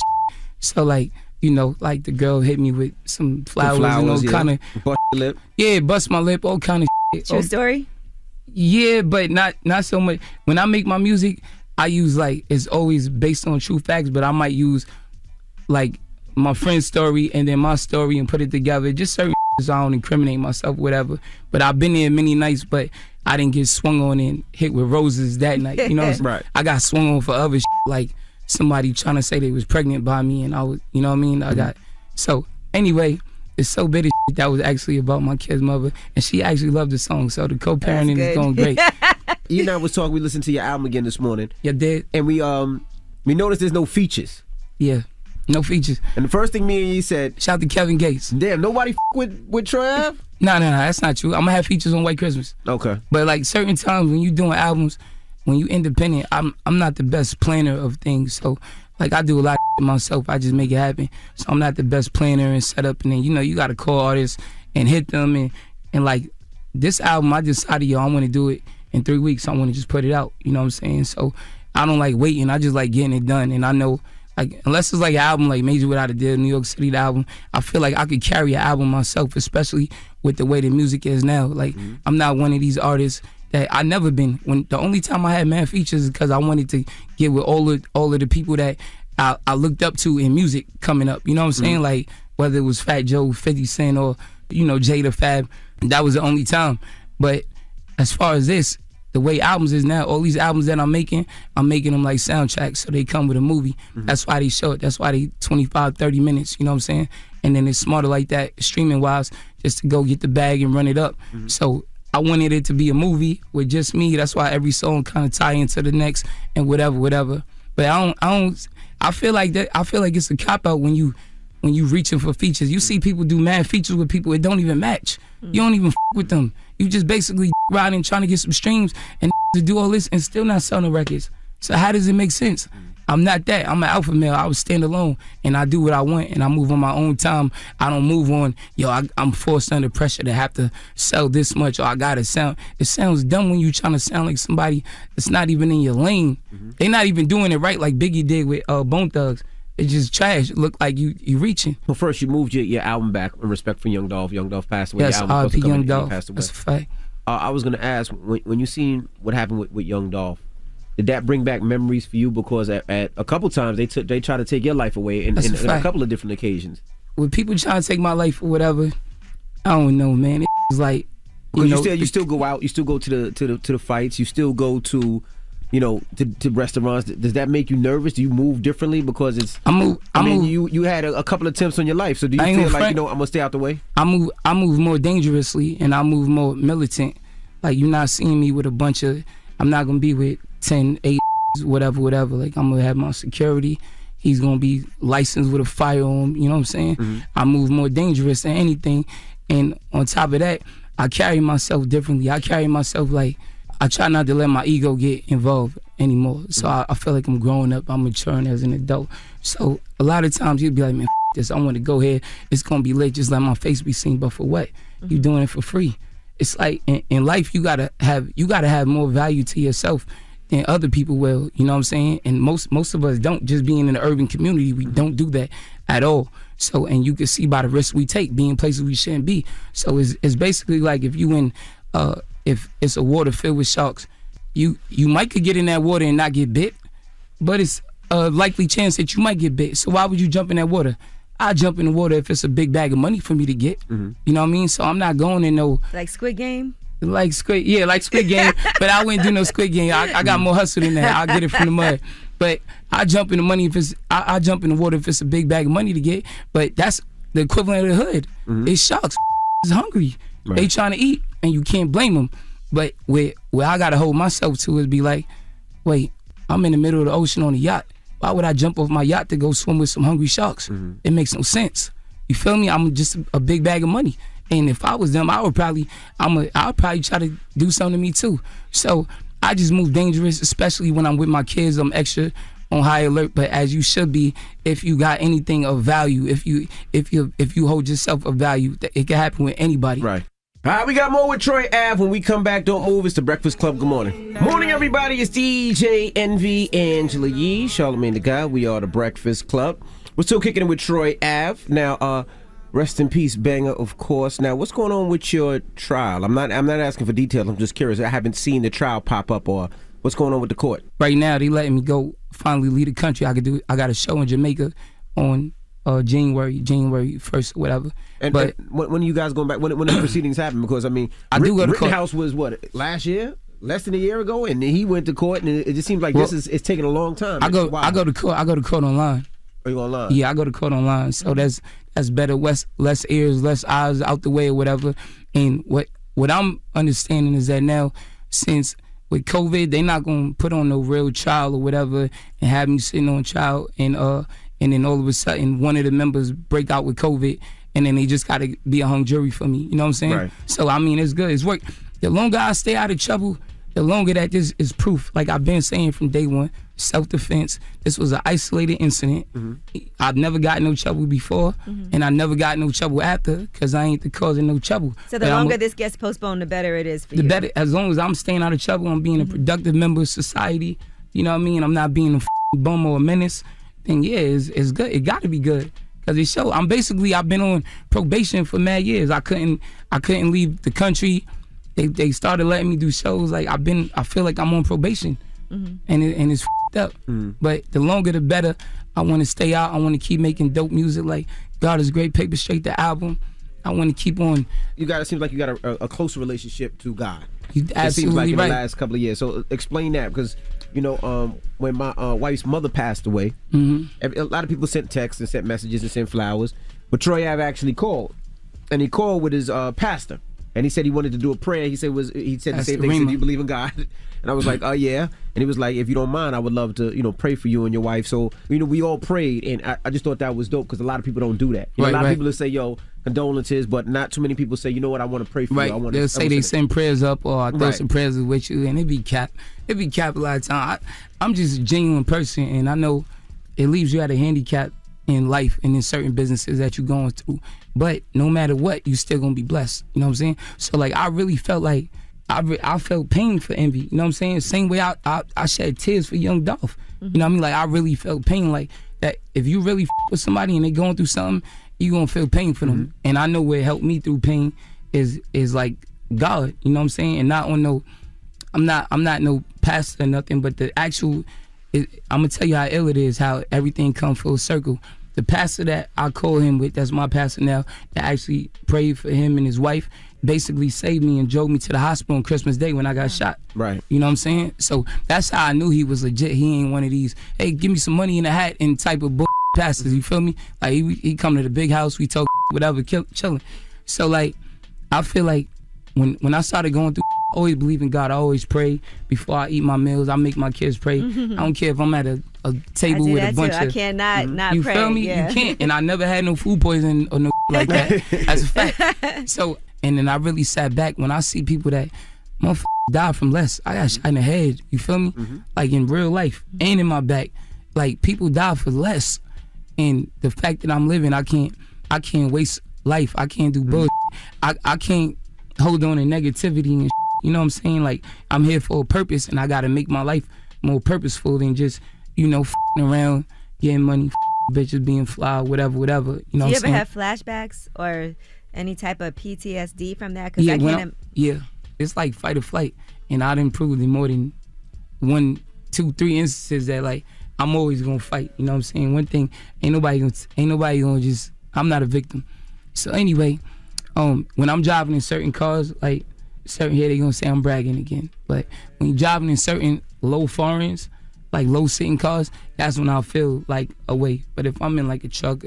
So like, like the girl hit me with some flowers and all kind of bust your lip. Yeah, bust my lip, all kind of shit. True story? Yeah, but not so much. When I make my music, I use like, it's always based on true facts, but I might use like my friend's story and then my story and put it together. Just certain so I don't incriminate myself, whatever. But I've been there many nights, but I didn't get swung on and hit with roses that night. You know what I'm saying? Right. I got swung on for other like somebody trying to say they was pregnant by me and I was, you know what I mean? I got, so anyway, it's so bitter that was actually about my kid's mother, and she actually loved the song, so the co-parenting is going great. You and I was talking, we listened to your album again this morning. You did? And we noticed there's no features. Yeah, no features. And the first thing me and you said, shout out to Kevin Gates. Damn, nobody with Troy Ave? No, that's not true. I'm gonna have features on White Christmas. Okay. But like certain times when you doing albums, when you independent, I'm not the best planner of things, so like I do a lot of myself. I just make it happen. So I'm not the best planner and setup. And then you got to call artists and hit them and like this album. I decided I want to do it in 3 weeks. I want to just put it out. You know what I'm saying? So I don't like waiting. I just like getting it done. And I know like unless it's like an album like Major Without a Deal, New York City, the album, I feel like I could carry an album myself, especially with the way the music is now. Like I'm not one of these artists that I never been. When the only time I had mad features is because I wanted to get with all of the people that I looked up to in music coming up. You know what I'm saying? Like whether it was Fat Joe, 50 Cent, or Jada, Fab. That was the only time. But as far as this, the way albums is now, all these albums that I'm making them like soundtracks, so they come with a movie. That's why they show it. That's why they 25, 30 minutes. You know what I'm saying? And then it's smarter like that, streaming wise, just to go get the bag and run it up. So I wanted it to be a movie with just me. That's why every song kind of tie into the next and whatever. But I feel like that. I feel like it's a cop out when you reaching for features. You see people do mad features with people it don't even match. You don't even with them. You just basically riding trying to get some streams and to do all this and still not selling records. So how does it make sense? I'm not that. I'm an alpha male. I was stand alone and I do what I want and I move on my own time. I don't move on, I'm forced under pressure to have to sell this much or I gotta sound. It sounds dumb when you trying to sound like somebody that's not even in your lane. They not even doing it right like Biggie did with Bone Thugs. It's just trash. It look like you reaching. Well, first you moved your album back in respect for Young Dolph. Young Dolph passed away. Yes, R.I.P. Young Dolph. That's a fact. I was gonna ask when you seen what happened with Young Dolph. Did that bring back memories for you? Because at a couple times they try to take your life away in a couple of different occasions. With people trying to take my life or whatever, I don't know, man. It's like you still go out, you still go to the fights, you still go to to restaurants. Does that make you nervous? Do you move differently because it's? You had a couple of attempts on your life, so do you feel like I'm gonna stay out the way? I move more dangerously and I move more militant. Like you're not seeing me with a bunch of. I'm not gonna be with 10, 8, whatever. Like I'm gonna have my security. He's gonna be licensed with a firearm. You know what I'm saying? I move more dangerous than anything, and on top of that, I carry myself differently. I carry myself like I try not to let my ego get involved anymore. So I feel like I'm growing up. I'm maturing as an adult. So a lot of times you'd be like, man, this. I want to go ahead. It's gonna be lit. Just let my face be seen. But for what? You doing it for free? It's like in life you gotta have more value to yourself than other people will. You know what I'm saying? And most of us don't. Just being in the urban community, we don't do that at all. So and you can see by the risks we take being places we shouldn't be. So it's basically like if you in if it's a water filled with sharks, you might could get in that water and not get bit, but it's a likely chance that you might get bit. So why would you jump in that water? I jump in the water if it's a big bag of money for me to get. You know what I mean? So I'm not going in no like Squid Game. Like Squid Game, but I wouldn't do no Squid Game. I got more hustle than that. I'll get it from the mud. But I jump in the money if it's I jump in the water if it's a big bag of money to get. But that's the equivalent of the hood. It's sharks. Is hungry. Right. They trying to eat, and you can't blame them. But where I gotta hold myself to is be like, wait, I'm in the middle of the ocean on a yacht. Why would I jump off my yacht to go swim with some hungry sharks? It makes no sense. You feel me? I'm just a big bag of money. And if I was them, I'll probably try to do something to me too. So I just move dangerous, especially when I'm with my kids. I'm extra on high alert, but as you should be if you got anything of value. If you hold yourself of value, it can happen with anybody. Right. All right, we got more with Troy Ave. When we come back, don't move. It's the Breakfast Club. Good morning. Morning, everybody. It's DJ Envy, Angela Yee, Charlamagne the Guy. We are the Breakfast Club. We're still kicking it with Troy Ave. Now, rest in peace, Banger, of course. Now, what's going on with your trial? I'm not asking for details. I'm just curious. I haven't seen the trial pop up or What's going on with the court? Right now, they letting me go finally leave the country. I got a show in Jamaica on January 1st or whatever. But when are you guys going back? When the proceedings happen? Because I mean, I do go to court. Rittenhouse was what, last year? Less than a year ago, and he went to court, and it just seems like it's taking a long time. I go to court online. Are you online? Yeah, I go to court online. So that's better. Less ears, less eyes out the way or whatever. And what I'm understanding is that now, since with COVID, they not gonna put on no real trial or whatever and have me sitting on trial, and then all of a sudden one of the members break out with COVID, and then they just gotta be a hung jury for me. You know what I'm saying? Right. So I mean, it's good. It's work. The longer I stay out of trouble, the longer that this is proof. Like I've been saying from day one, self-defense. This was an isolated incident. I've never got no trouble before, and I never got no trouble after, because I ain't the cause of no trouble. So the longer this gets postponed, the better it is for you. The better, as long as I'm staying out of trouble, I'm being a productive member of society. You know what I mean? I'm not being a bum or a menace. Then yeah, it's good. It got to be good, because it show. I've been on probation for mad years. I couldn't leave the country. They started letting me do shows. Like I feel like I'm on probation, and it's up. But the longer the better. I want to stay out. I want to keep making dope music. Like God is Great, Paper Straight, the album. I want to keep on. It seems like you got a closer relationship to God. It seems like in the last couple of years. So explain that, because when my wife's mother passed away, a lot of people sent texts and sent messages and sent flowers, but Troy Ave actually called, and he called with his pastor. And he said he wanted to do a prayer. He said the same thing. He said, "Do you believe in God?" And I was like, "Oh yeah." And he was like, "If you don't mind, I would love to, pray for you and your wife." So we all prayed, and I just thought that was dope, because a lot of people don't do that. A lot of people will say, "Yo, condolences," but not too many people say, "You know what? I want to pray for you." They'll say they send prayers up, or I throw some prayers with you, and it be cap a lot of time. I'm just a genuine person, and I know it leaves you at a handicap in life and in certain businesses that you're going through. But no matter what, you still gonna be blessed. You know what I'm saying? So like, I really felt like I felt pain for Envy. You know what I'm saying? Same way I shed tears for Young Dolph. You know what I mean? Like, I really felt pain, like that. If you really with somebody and they going through something, you gonna feel pain for them. And I know what helped me through pain is like God. You know what I'm saying? And not on no, I'm not no pastor or nothing, but the actual, I'm gonna tell you how ill it is, how everything come full circle. The pastor that I call him with, that's my pastor now, that actually prayed for him and his wife, basically saved me and drove me to the hospital on Christmas Day when I got shot. Right. You know what I'm saying? So that's how I knew he was legit. He ain't one of these, hey, give me some money in a hat and type of pastors, you feel me? Like, he come to the big house, we talk whatever, chilling. So like, I feel like when I started going through, I always believe in God. I always pray before I eat my meals. I make my kids pray. I don't care if I'm at a table with a bunch of. I cannot not you pray. You feel me? Yeah. You can't. And I never had no food poisoning or no like that. That's a fact. So, and then I really sat back when I see people that motherfuckers die from less. I got shot in the head. You feel me? Like in real life and in my back. Like, people die for less. And the fact that I'm living, I can't waste life. I can't do bullshit. I can't hold on to negativity and you know what I'm saying? Like, I'm here for a purpose, and I gotta make my life more purposeful than just, around, getting money, bitches being fly, whatever. You know what I'm saying? Do you ever have flashbacks or any type of PTSD from that? Cause yeah, it's like fight or flight, and I done proved in more than 1, 2, 3 instances that like I'm always gonna fight. You know what I'm saying? One thing, ain't nobody gonna just. I'm not a victim. So anyway, when I'm driving in certain cars, like. Certain here they gonna say I'm bragging again, but when you're driving in certain low foreigns, like low sitting cars, that's when I feel like away. But if I'm in like a truck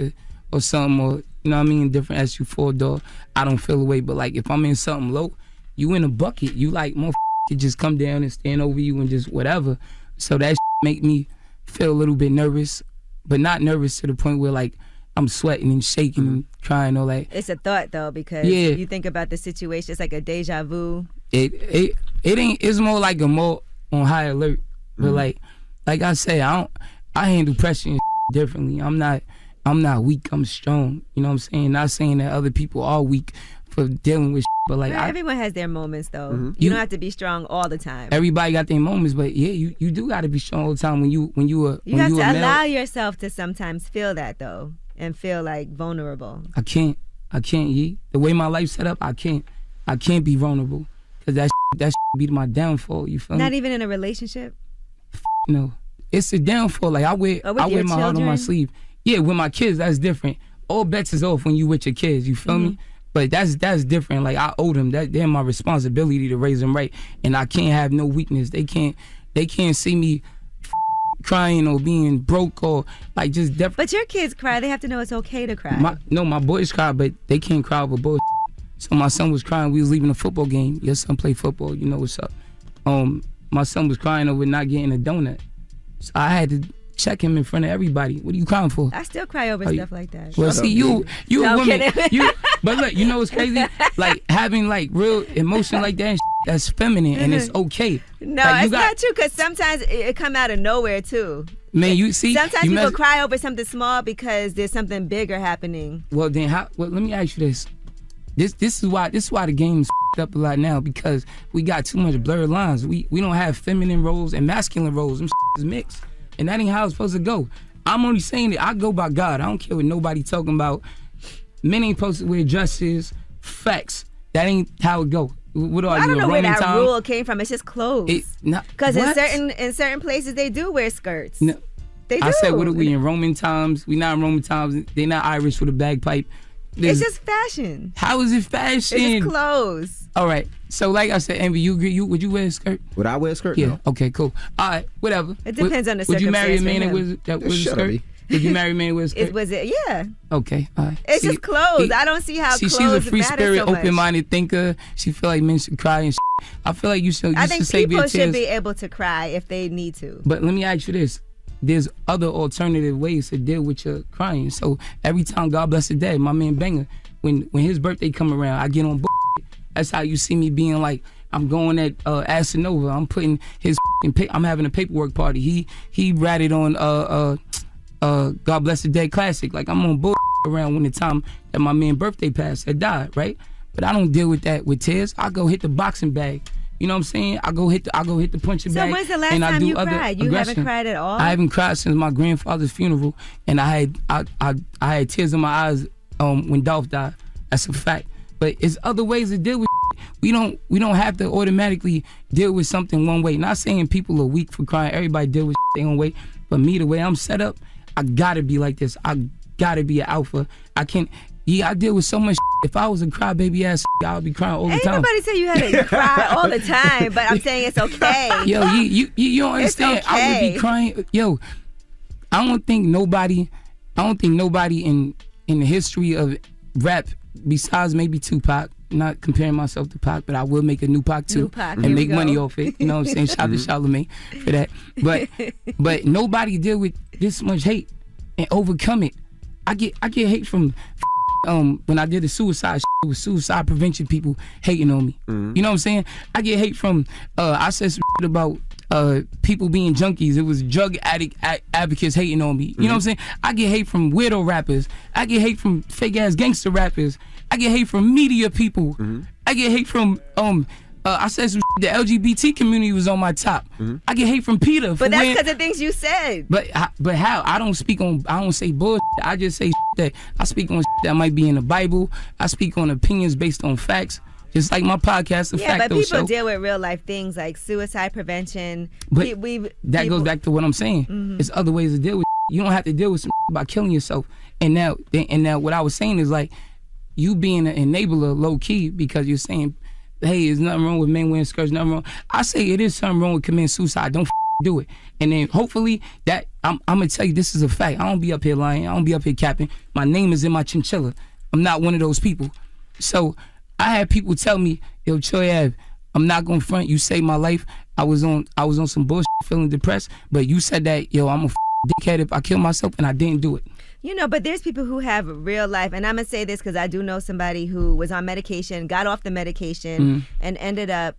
or something, or you know what I mean, different SU 4-door, I don't feel away. But like if I'm in something low, you in a bucket, you like motherfucker could just come down and stand over you and just whatever. So that make me feel a little bit nervous, but not nervous to the point where like I'm sweating and shaking and crying or like. It's a thought though, because you think about the situation. It's like a deja vu. It ain't. It's more like a more on high alert. But like I say, I handle pressure and differently. I'm not weak. I'm strong. You know what I'm saying? Not saying that other people are weak for dealing with but like everyone has their moments though. You don't have to be strong all the time. Everybody got their moments, but yeah, you do got to be strong all the time when you have to allow yourself to sometimes feel that though. And feel like vulnerable. I can't, Yee. The way my life's set up, I can't be vulnerable. Cause that that be my downfall. You feel me? Not even in a relationship? No. It's a downfall. Like I wear my heart on my sleeve. Yeah, with my kids, that's different. All bets is off when you with your kids, you feel me? But that's different. Like I owe them. They're my responsibility to raise them right. And I can't have no weakness. They can't see me crying or being broke or like just different. But your kids cry. They have to know it's okay to cry. My boys cry, but they can't cry over bullshit. So my son was crying. We was leaving a football game. Your son play football. You know what's up. My son was crying over not getting a donut. So I had to check him in front of everybody. What are you crying for? I still cry over stuff like that. Well, see, you No, a woman. kidding. But look, you know what's crazy? Like having like real emotion like that, and that's feminine and it's okay. No, like, it's not true because sometimes it come out of nowhere too. Man, you see, sometimes people cry over something small because there's something bigger happening. Well, then let me ask you this. This is why the game's up a lot now because we got too much blurred lines. We don't have feminine roles and masculine roles. Them is mixed, and that ain't how it's supposed to go. I'm only saying that I go by God. I don't care what nobody talking about. Men ain't supposed to wear dresses. Facts. That ain't how it go. What are I don't you, know where Roman that time? rule came from. It's just clothes. Because in certain places they do wear skirts. No. They do. I said, what are we in Roman times? We not in Roman times. They not Irish with a bagpipe. It's just fashion. How is it fashion? It's just clothes. All right. So like I said, Envy, you agree? Would you wear a skirt? Would I wear a skirt? Yeah. No. Okay. Cool. All right. Whatever. It depends on the Would you marry a circumstance man for him. that wears a skirt? Would you marry a man with a skirt? Was it? Yeah. Okay. All right. It's just clothes. I don't see how she's clothes a free matter spirit, so much. open-minded thinker. She feel like men should cry and shit. I feel like you should. I think save your people should tears. be able to cry if they need to. But let me ask you this. There's other alternative ways to deal with your crying. So every time God bless the dead, my man Banger, when his birthday come around, I get on bullshit. That's how you see me being like, I'm going at Asanova. I'm putting his I'm having a paperwork party. He ratted on God Bless the Dead Classic. Like I'm on bullshit around when the time that my man birthday passed had died, right? But I don't deal with that with tears. I go hit the boxing bag. You know what I'm saying? I go hit the punching bag. So when's the last and I time do you other cried? You aggression. haven't cried at all? I haven't cried since my grandfather's funeral, and I had tears in my eyes when Dolph died. That's a fact. But it's other ways to deal with shit. We don't have to automatically deal with something one way. Not saying people are weak for crying. Everybody deal with shit their own way. But me, the way I'm set up, I gotta be like this. I gotta be an alpha. I deal with so much shit. If I was a crybaby ass, I would be crying all the time. Ain't nobody say you had to cry all the time, but I'm saying it's okay. Yo, you don't understand. It's okay. I would be crying. Yo, I don't think nobody in the history of rap, besides maybe Tupac, not comparing myself to Pac, but I will make a new Pac too and make money off it. You know what I'm saying? Shout out to Charlamagne for that. But nobody deal with this much hate and overcome it. I get hate from when I did the suicide shit, it was suicide prevention people hating on me. You know what I'm saying? I get hate from I said some shit about people being junkies. It was drug addict advocates hating on me. You know what I'm saying? I get hate from weirdo rappers. I get hate from fake ass gangster rappers. I get hate from media people. I get hate from I said some shit, the LGBT community was on my top. I get hate from Peter. But that's because of things you said. But how? I don't say bullshit. I just say shit that I speak on shit that might be in the Bible. I speak on opinions based on facts. Just like my podcast, the Yeah, Facto but people Show. deal with real life things like suicide prevention. But that goes back to what I'm saying. It's other ways to deal with shit. You don't have to deal with some shit by killing yourself. And now what I was saying is like you being an enabler low key because you're saying, hey, there's nothing wrong with men wearing skirts, nothing wrong. I say it is something wrong with committing suicide. Don't do it. And then hopefully that I'm gonna tell you this is a fact. I don't be up here lying. I don't be up here capping. My name is in my chinchilla. I'm not one of those people. So I had people tell me, yo, Troy Ave, I'm not gonna front. You saved my life. I was on some bullshit, feeling depressed. But you said that, yo, I'm a dickhead if I kill myself, and I didn't do it. You know, but there's people who have real life, and I'm going to say this because I do know somebody who was on medication, got off the medication, and ended up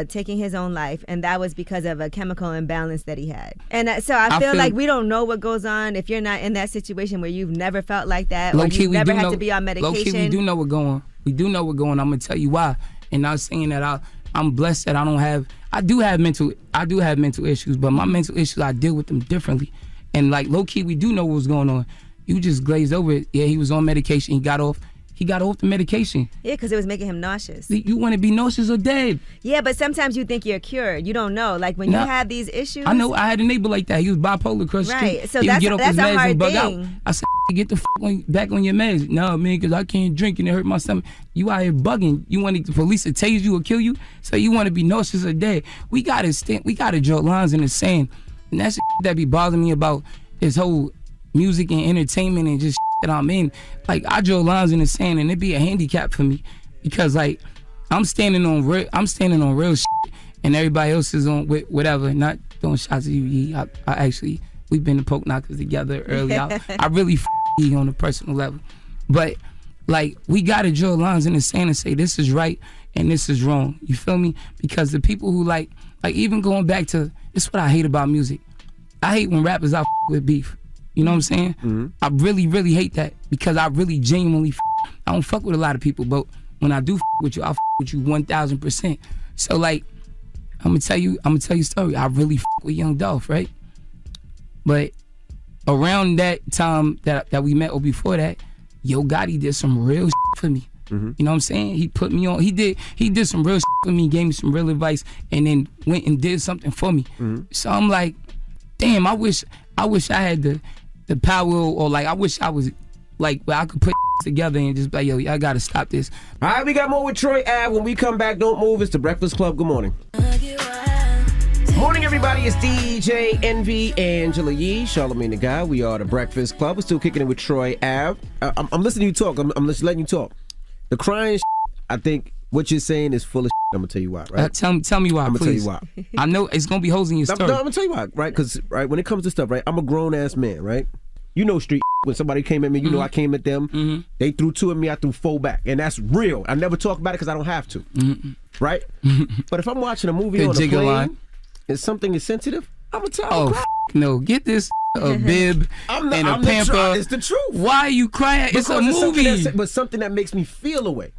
taking his own life, and that was because of a chemical imbalance that he had. And so I feel like we don't know what goes on if you're not in that situation where you've never felt like that, or you've never had to be on medication. Low-key, we do know what's going on. We do know what's going on. I'm going to tell you why. And not saying that I'm blessed that I do have mental issues, but my mental issues, I deal with them differently. And like low-key, we do know what's going on. You just glazed over it. Yeah, he was on medication. He got off. He got off the medication. Yeah, because it was making him nauseous. You want to be nauseous or dead? Yeah, but sometimes you think you're cured. You don't know. Like when you have these issues. I know. I had a neighbor like that. He was bipolar across the street. Right. So he would get off his a meds hard and bug thing. out. I said, get the back on your meds. No, man, because I can't drink and it hurt my stomach. You out here bugging. You want the police to tase you or kill you? So you want to be nauseous or dead? We gotta draw lines in the sand, and that's that be bothering me about this whole music and entertainment and just that I'm in. Like I draw lines in the sand, and it be a handicap for me because like I'm standing on real shit, and everybody else is on whatever. Not throwing shots at you. I actually we've been to Poke Knockers together early. I really you on a personal level, but like we gotta draw lines in the sand and say this is right and this is wrong. You feel me? Because the people who like even going back to this, is what I hate about music. I hate when rappers out with beef. You know what I'm saying? Mm-hmm. I really, really hate that because I really genuinely I don't fuck with a lot of people, but when I do with you, I with you 1,000%. So like, I'm gonna tell you a story. I really with Young Dolph, right? But around that time that we met or before that, Yo Gotti did some real for me. Mm-hmm. You know what I'm saying? He put me on. He did some real for me, gave me some real advice, and then went and did something for me. Mm-hmm. So I'm like, damn, I wish I had the power, or like I wish I was like where I could put together and just be like, yo, I gotta stop this. All right, we got more with Troy Ave. When we come back, don't move. It's the Breakfast Club. Good morning. Morning, everybody. It's DJ Envy, Angela Yee, Charlamagne the Guy. We are the Breakfast Club. We're still kicking it with Troy Ave. I'm listening to you talk. I'm just letting you talk. The crying I think what you're saying is full of I'm gonna tell you why, right? Tell me why, I'm gonna please. tell you why. I know it's gonna be holes in your story. No, I'm gonna tell you why, right? Because when it comes to stuff, right, I'm a grown ass man, right? You know street. When somebody came at me, you know I came at them. Mm-hmm. They threw 2 at me, I threw 4 back, and that's real. I never talk about it because I don't have to, right? But if I'm watching a movie on a plane and something is sensitive, I'm gonna tell them. No, get this a bib and a pamper. It's the truth. Why are you crying? It's a movie. But something that makes me feel away.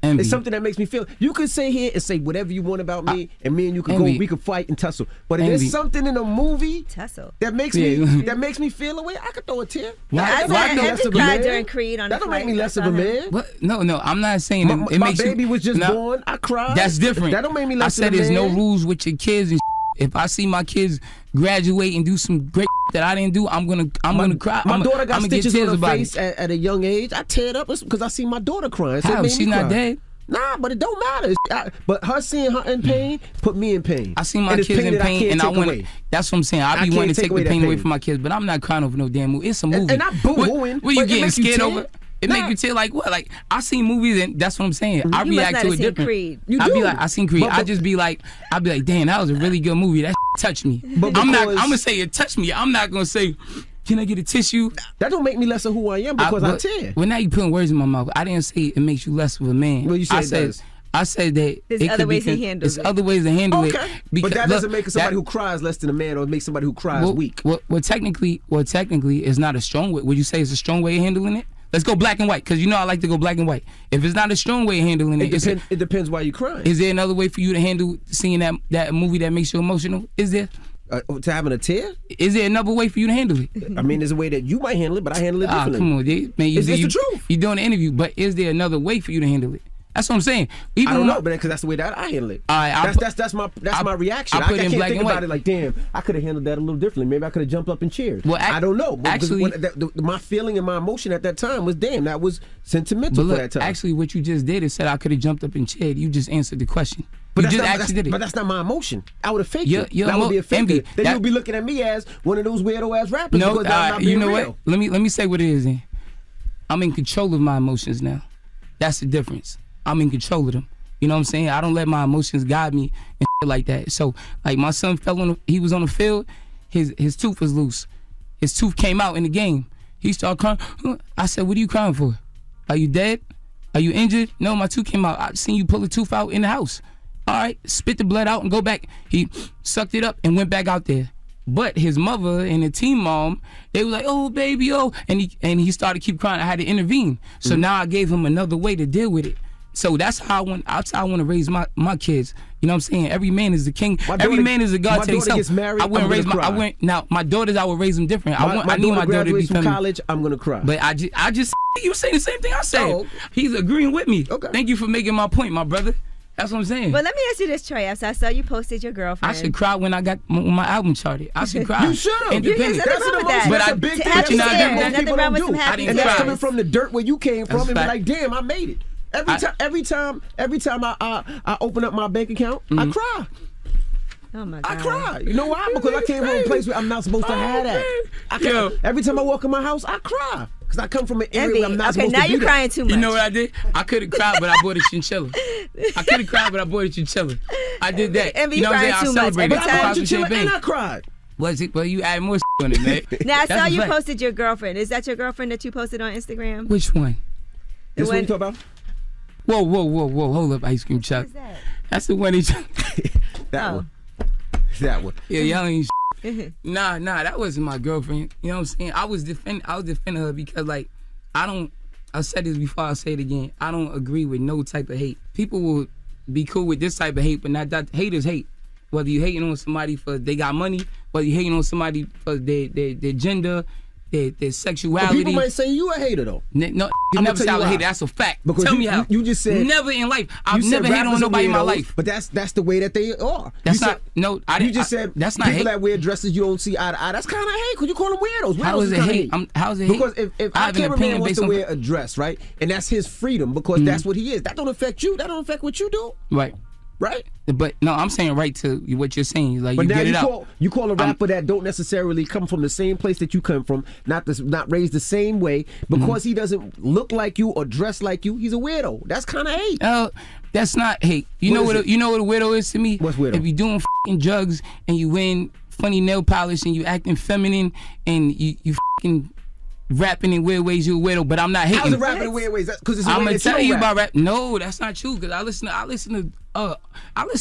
Envy. It's something that makes me feel. You can sit here and say whatever you want about me, and me and you can Envy. go. We can fight and tussle. But if there's something in a movie that makes me feel away, I could throw a tear. Why cried during Creed on that don't make me less of a man. What? No, I'm not saying it makes my baby you, was just born. I cried. That's different. That don't make me less of a man. I said there's no rules with your kids. And if I see my kids graduate and do some great that I didn't do, I'm gonna cry. My daughter got stitches on her face at a young age. I tear it up because I see my daughter crying. So she's not dead. Nah, but it don't matter. But her seeing her in pain put me in pain. I see my kids in pain, and I want. That's what I'm saying. I be wanting to take the pain away from my kids, but I'm not crying over no damn movie. It's a movie. And I'm boo-hooing. What you getting scared over? It make you tear like what? Like I seen movies and that's what I'm saying. I react to it different. Creed. I be like, I seen Creed. I just be like, damn, that was a really good movie. That touched me. I'm gonna say it touched me. I'm not gonna say, can I get a tissue? That don't make me less of who I am because I tear. Well, now you putting words in my mouth. I didn't say it makes you less of a man. Well, you said I said that there's other ways to handle it. There's other ways to handle it. But that doesn't make somebody who cries less than a man, or make somebody who cries weak. Well, technically, it's not a strong way. Would you say it's a strong way of handling it? Let's go black and white, because you know I like to go black and white. If it's not a strong way of handling it, it depends why you're crying. Is there another way for you to handle seeing that movie that makes you emotional? Is there? To having a tear? Is there another way for you to handle it? I mean, there's a way that you might handle it, but I handle it differently. Come on, man. It's the truth. You're doing an interview, but is there another way for you to handle it? That's what I'm saying. I don't know, but because that's the way that I handle it. That's my reaction. I can't think about it like, damn, I could have handled that a little differently. Maybe I could have jumped up and cheered. Well, I don't know. Actually, my feeling and my emotion at that time was, damn, that was sentimental for that time. Actually, what you just did is said I could have jumped up and cheered. You just answered the question. But that's not my emotion. I would have faked it. That would be a fake. Then you would be looking at me as one of those weirdo ass rappers. No, you know real. what? Let me say what it is. Then I'm in control of my emotions now. That's the difference. I'm in control of them. You know what I'm saying? I don't let my emotions guide me and shit like that. So, like, my son he was on the field, his tooth was loose. His tooth came out in the game. He started crying. I said, what are you crying for? Are you dead? Are you injured? No, my tooth came out. I seen you pull a tooth out in the house. All right, spit the blood out and go back. He sucked it up and went back out there. But his mother and the team mom, they were like, oh, baby, oh. And he started to keep crying. I had to intervene. So now I gave him another way to deal with it. So that's how I want to raise my kids. You know what I'm saying? Every man is the king. Every man is a god to himself. Gets married, I wouldn't raise now my daughters. I would raise them different. I need my daughter to be from college. I'm gonna cry. But I just you say the same thing I said. Oh. He's agreeing with me. Okay. Thank you for making my point, my brother. That's what I'm saying. But let me ask you this, Trey. I saw you posted your girlfriend. I should cry when I got my album charted. I should cry. You should. Independent. That's a big thing. But you know, nothing wrong with some happy and tears. that's coming from the dirt where you came from, and be fact. like, damn, I made it. Every time I open up my bank account, I cry. Oh my God. I cry. You know why? Because I came from a place where I'm not supposed to have that. Every time I walk in my house, I cry. Because I come from an area where I'm not supposed to be. Okay, now you're crying too much. You know what I did? I could have cried, but I bought a chinchilla. I did that. Envy, you know what I'm saying? too I much. celebrated. Every time. I bought a chinchilla and I cried. Well, you add more on it, man. Now, I saw you posted your girlfriend. Is that your girlfriend that you posted on Instagram? Which one? This one you talk about? Whoa. Hold up, Ice Cream Chuck. What's that? That's the one he That one. That one. Yeah, y'all ain't Nah, that wasn't my girlfriend. You know what I'm saying? I was defending her because, like, I said this before, I'll say it again. I don't agree with no type of hate. People will be cool with this type of hate, but not that. Hate is hate. Whether you hating on somebody for they got money, whether you hating on somebody for their gender, their sexuality. But people might say you a hater though. No, you never say I was a hater. That's a fact. Because Tell me how. You just said never in life. I've never hated on nobody in my life. But that's the way that they are. That's not. No, I didn't. You just said that's not people hate. that wear dresses you don't see eye to eye. That's kind of hate because you call them weirdos. How is it hate? How is it hate? Because if our cameraman wants to wear a dress, right, and that's his freedom because that's what he is. That don't affect you. That don't affect what you do. Right. Right? But no, I'm saying right to what you're saying. Like, but you now get it out. You call a rapper that don't necessarily come from the same place that you come from, not raised the same way, because he doesn't look like you or dress like you. He's a weirdo. That's kind of hate. That's not hate. You know what a weirdo is to me? What's weirdo? If you're doing fucking drugs and you wearing funny nail polish and you acting feminine and you fucking rapping in weird ways, you're a weirdo. But I'm not hating. How's it rapping in weird ways? Because it's I'm gonna tell you about rap. No, that's not true. Because I listen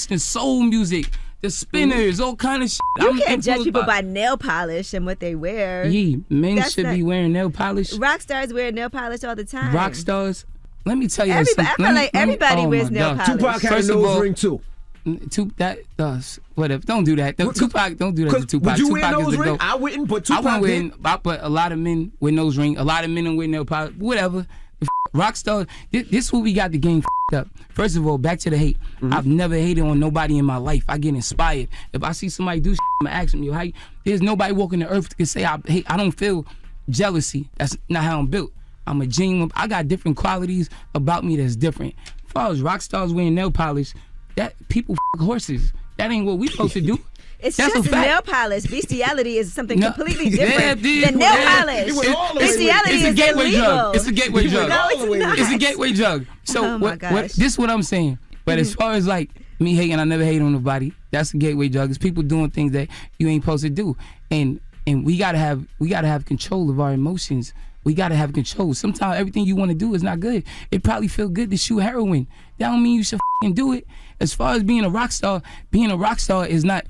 to soul music, the Spinners, all kind of shit. You can't judge people by nail polish and what they wear. Yeah, men should be wearing nail polish. Rock stars wear nail polish all the time. Rock stars. Let me tell you something. I feel like everybody wears nail polish. Tupac had a nose ring too. Whatever. Don't do that. Tupac, don't do that to Tupac. Would you Tupac wear nose ring? GOAT. I wouldn't, but Tupac did. But a lot of men wear nose ring. A lot of men don't wear nail polish. Whatever. Rock stars. This is what we got the game up. First of all, back to the hate. I've never hated on nobody in my life. I get inspired. If I see somebody do shit, I'm gonna ask them, yo, there's nobody walking the earth that can say I hate. I don't feel jealousy. That's not how I'm built. I'm a genuine. I got different qualities about me that's different. As far as rock stars wearing nail polish, that people horses. That ain't what we supposed to do. It's just nail polish. Bestiality is something completely different than nail polish. Bestiality is illegal. It's a gateway drug. No, it's not. It's a gateway drug. So this is what I'm saying. But as far as like me hating, I never hate on nobody. That's a gateway drug. It's people doing things that you ain't supposed to do. And we gotta have control of our emotions. We gotta have control. Sometimes everything you want to do is not good. It probably feel good to shoot heroin. That don't mean you should do it. As far as being a rock star is not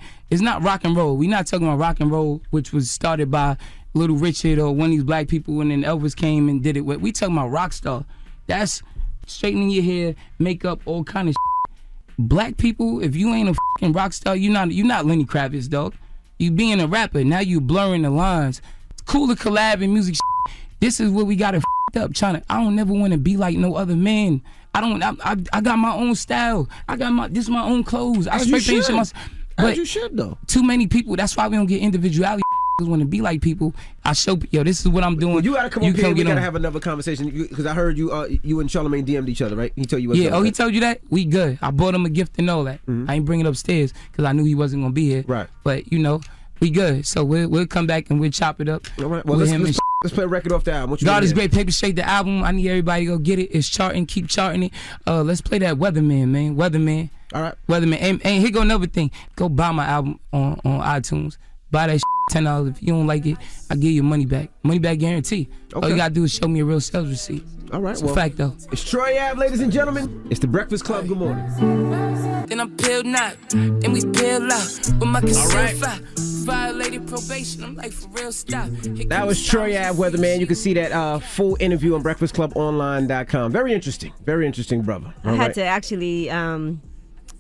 rock and roll. We're not talking about rock and roll, which was started by Little Richard or one of these black people, and then Elvis came and did it. We talking about rock star. That's straightening your hair, makeup, all kind of shit. Black people, if you ain't a fucking rock star, you're not Lenny Kravitz, dog. You being a rapper, now you blurring the lines. It's cool to collab in music shit. This is where we got it up. I don't never want to be like no other man. I got my own style. This is my own clothes. As you should though. Too many people. That's why we don't get individuality. Want to be like people. I show this is what I'm doing. Well, you gotta come up here. We gotta have another conversation because I heard you and Charlamagne DM'd each other, right? He told you what's he told you that? We good. I bought him a gift and all that. I ain't bring it upstairs because I knew he wasn't gonna be here. Right. But we good. So we'll come back and we'll chop it up. All right. Well, let's play a record off the album. God is Great, Paper Shake, the album. I need everybody to go get it. It's charting. Keep charting it. Let's play that Weatherman, man. Weatherman. All right. Weatherman. And here go another thing. Go buy my album on iTunes. Buy that $10. If you don't like it, I give you money back. Money back guarantee. Okay. All you gotta do is show me a real sales receipt. All right. It's a fact though. It's Troy Ave, ladies and gentlemen. It's the Breakfast Club. Good morning. Then I'm peeled out, then we peel out with my concealed fire. violated probation. I'm like, for real, stop. That was Troy Ave Weatherman. You can see that full interview on breakfastclubonline.com. Very interesting, brother. I had to actually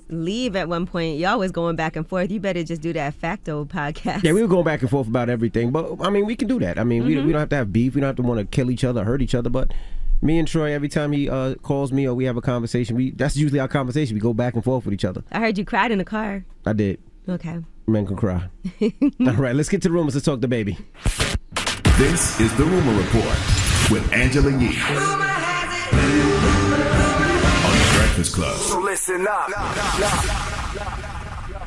leave at one point. Y'all was going back and forth. You better just do that Facto podcast. Yeah, we were going back and forth about everything, but I mean, we can do that. I mean, we don't have to have beef. We don't have to want to kill each other, hurt each other. But me and Troy, every time he calls me or we have a conversation, that's usually our conversation. We go back and forth with each other. I heard you cried in the car. I did. Okay. Men can cry. All right, let's get to the rumors. Let's talk to baby. This is the Rumor Report with Angela Yee on the Breakfast Club. So listen up.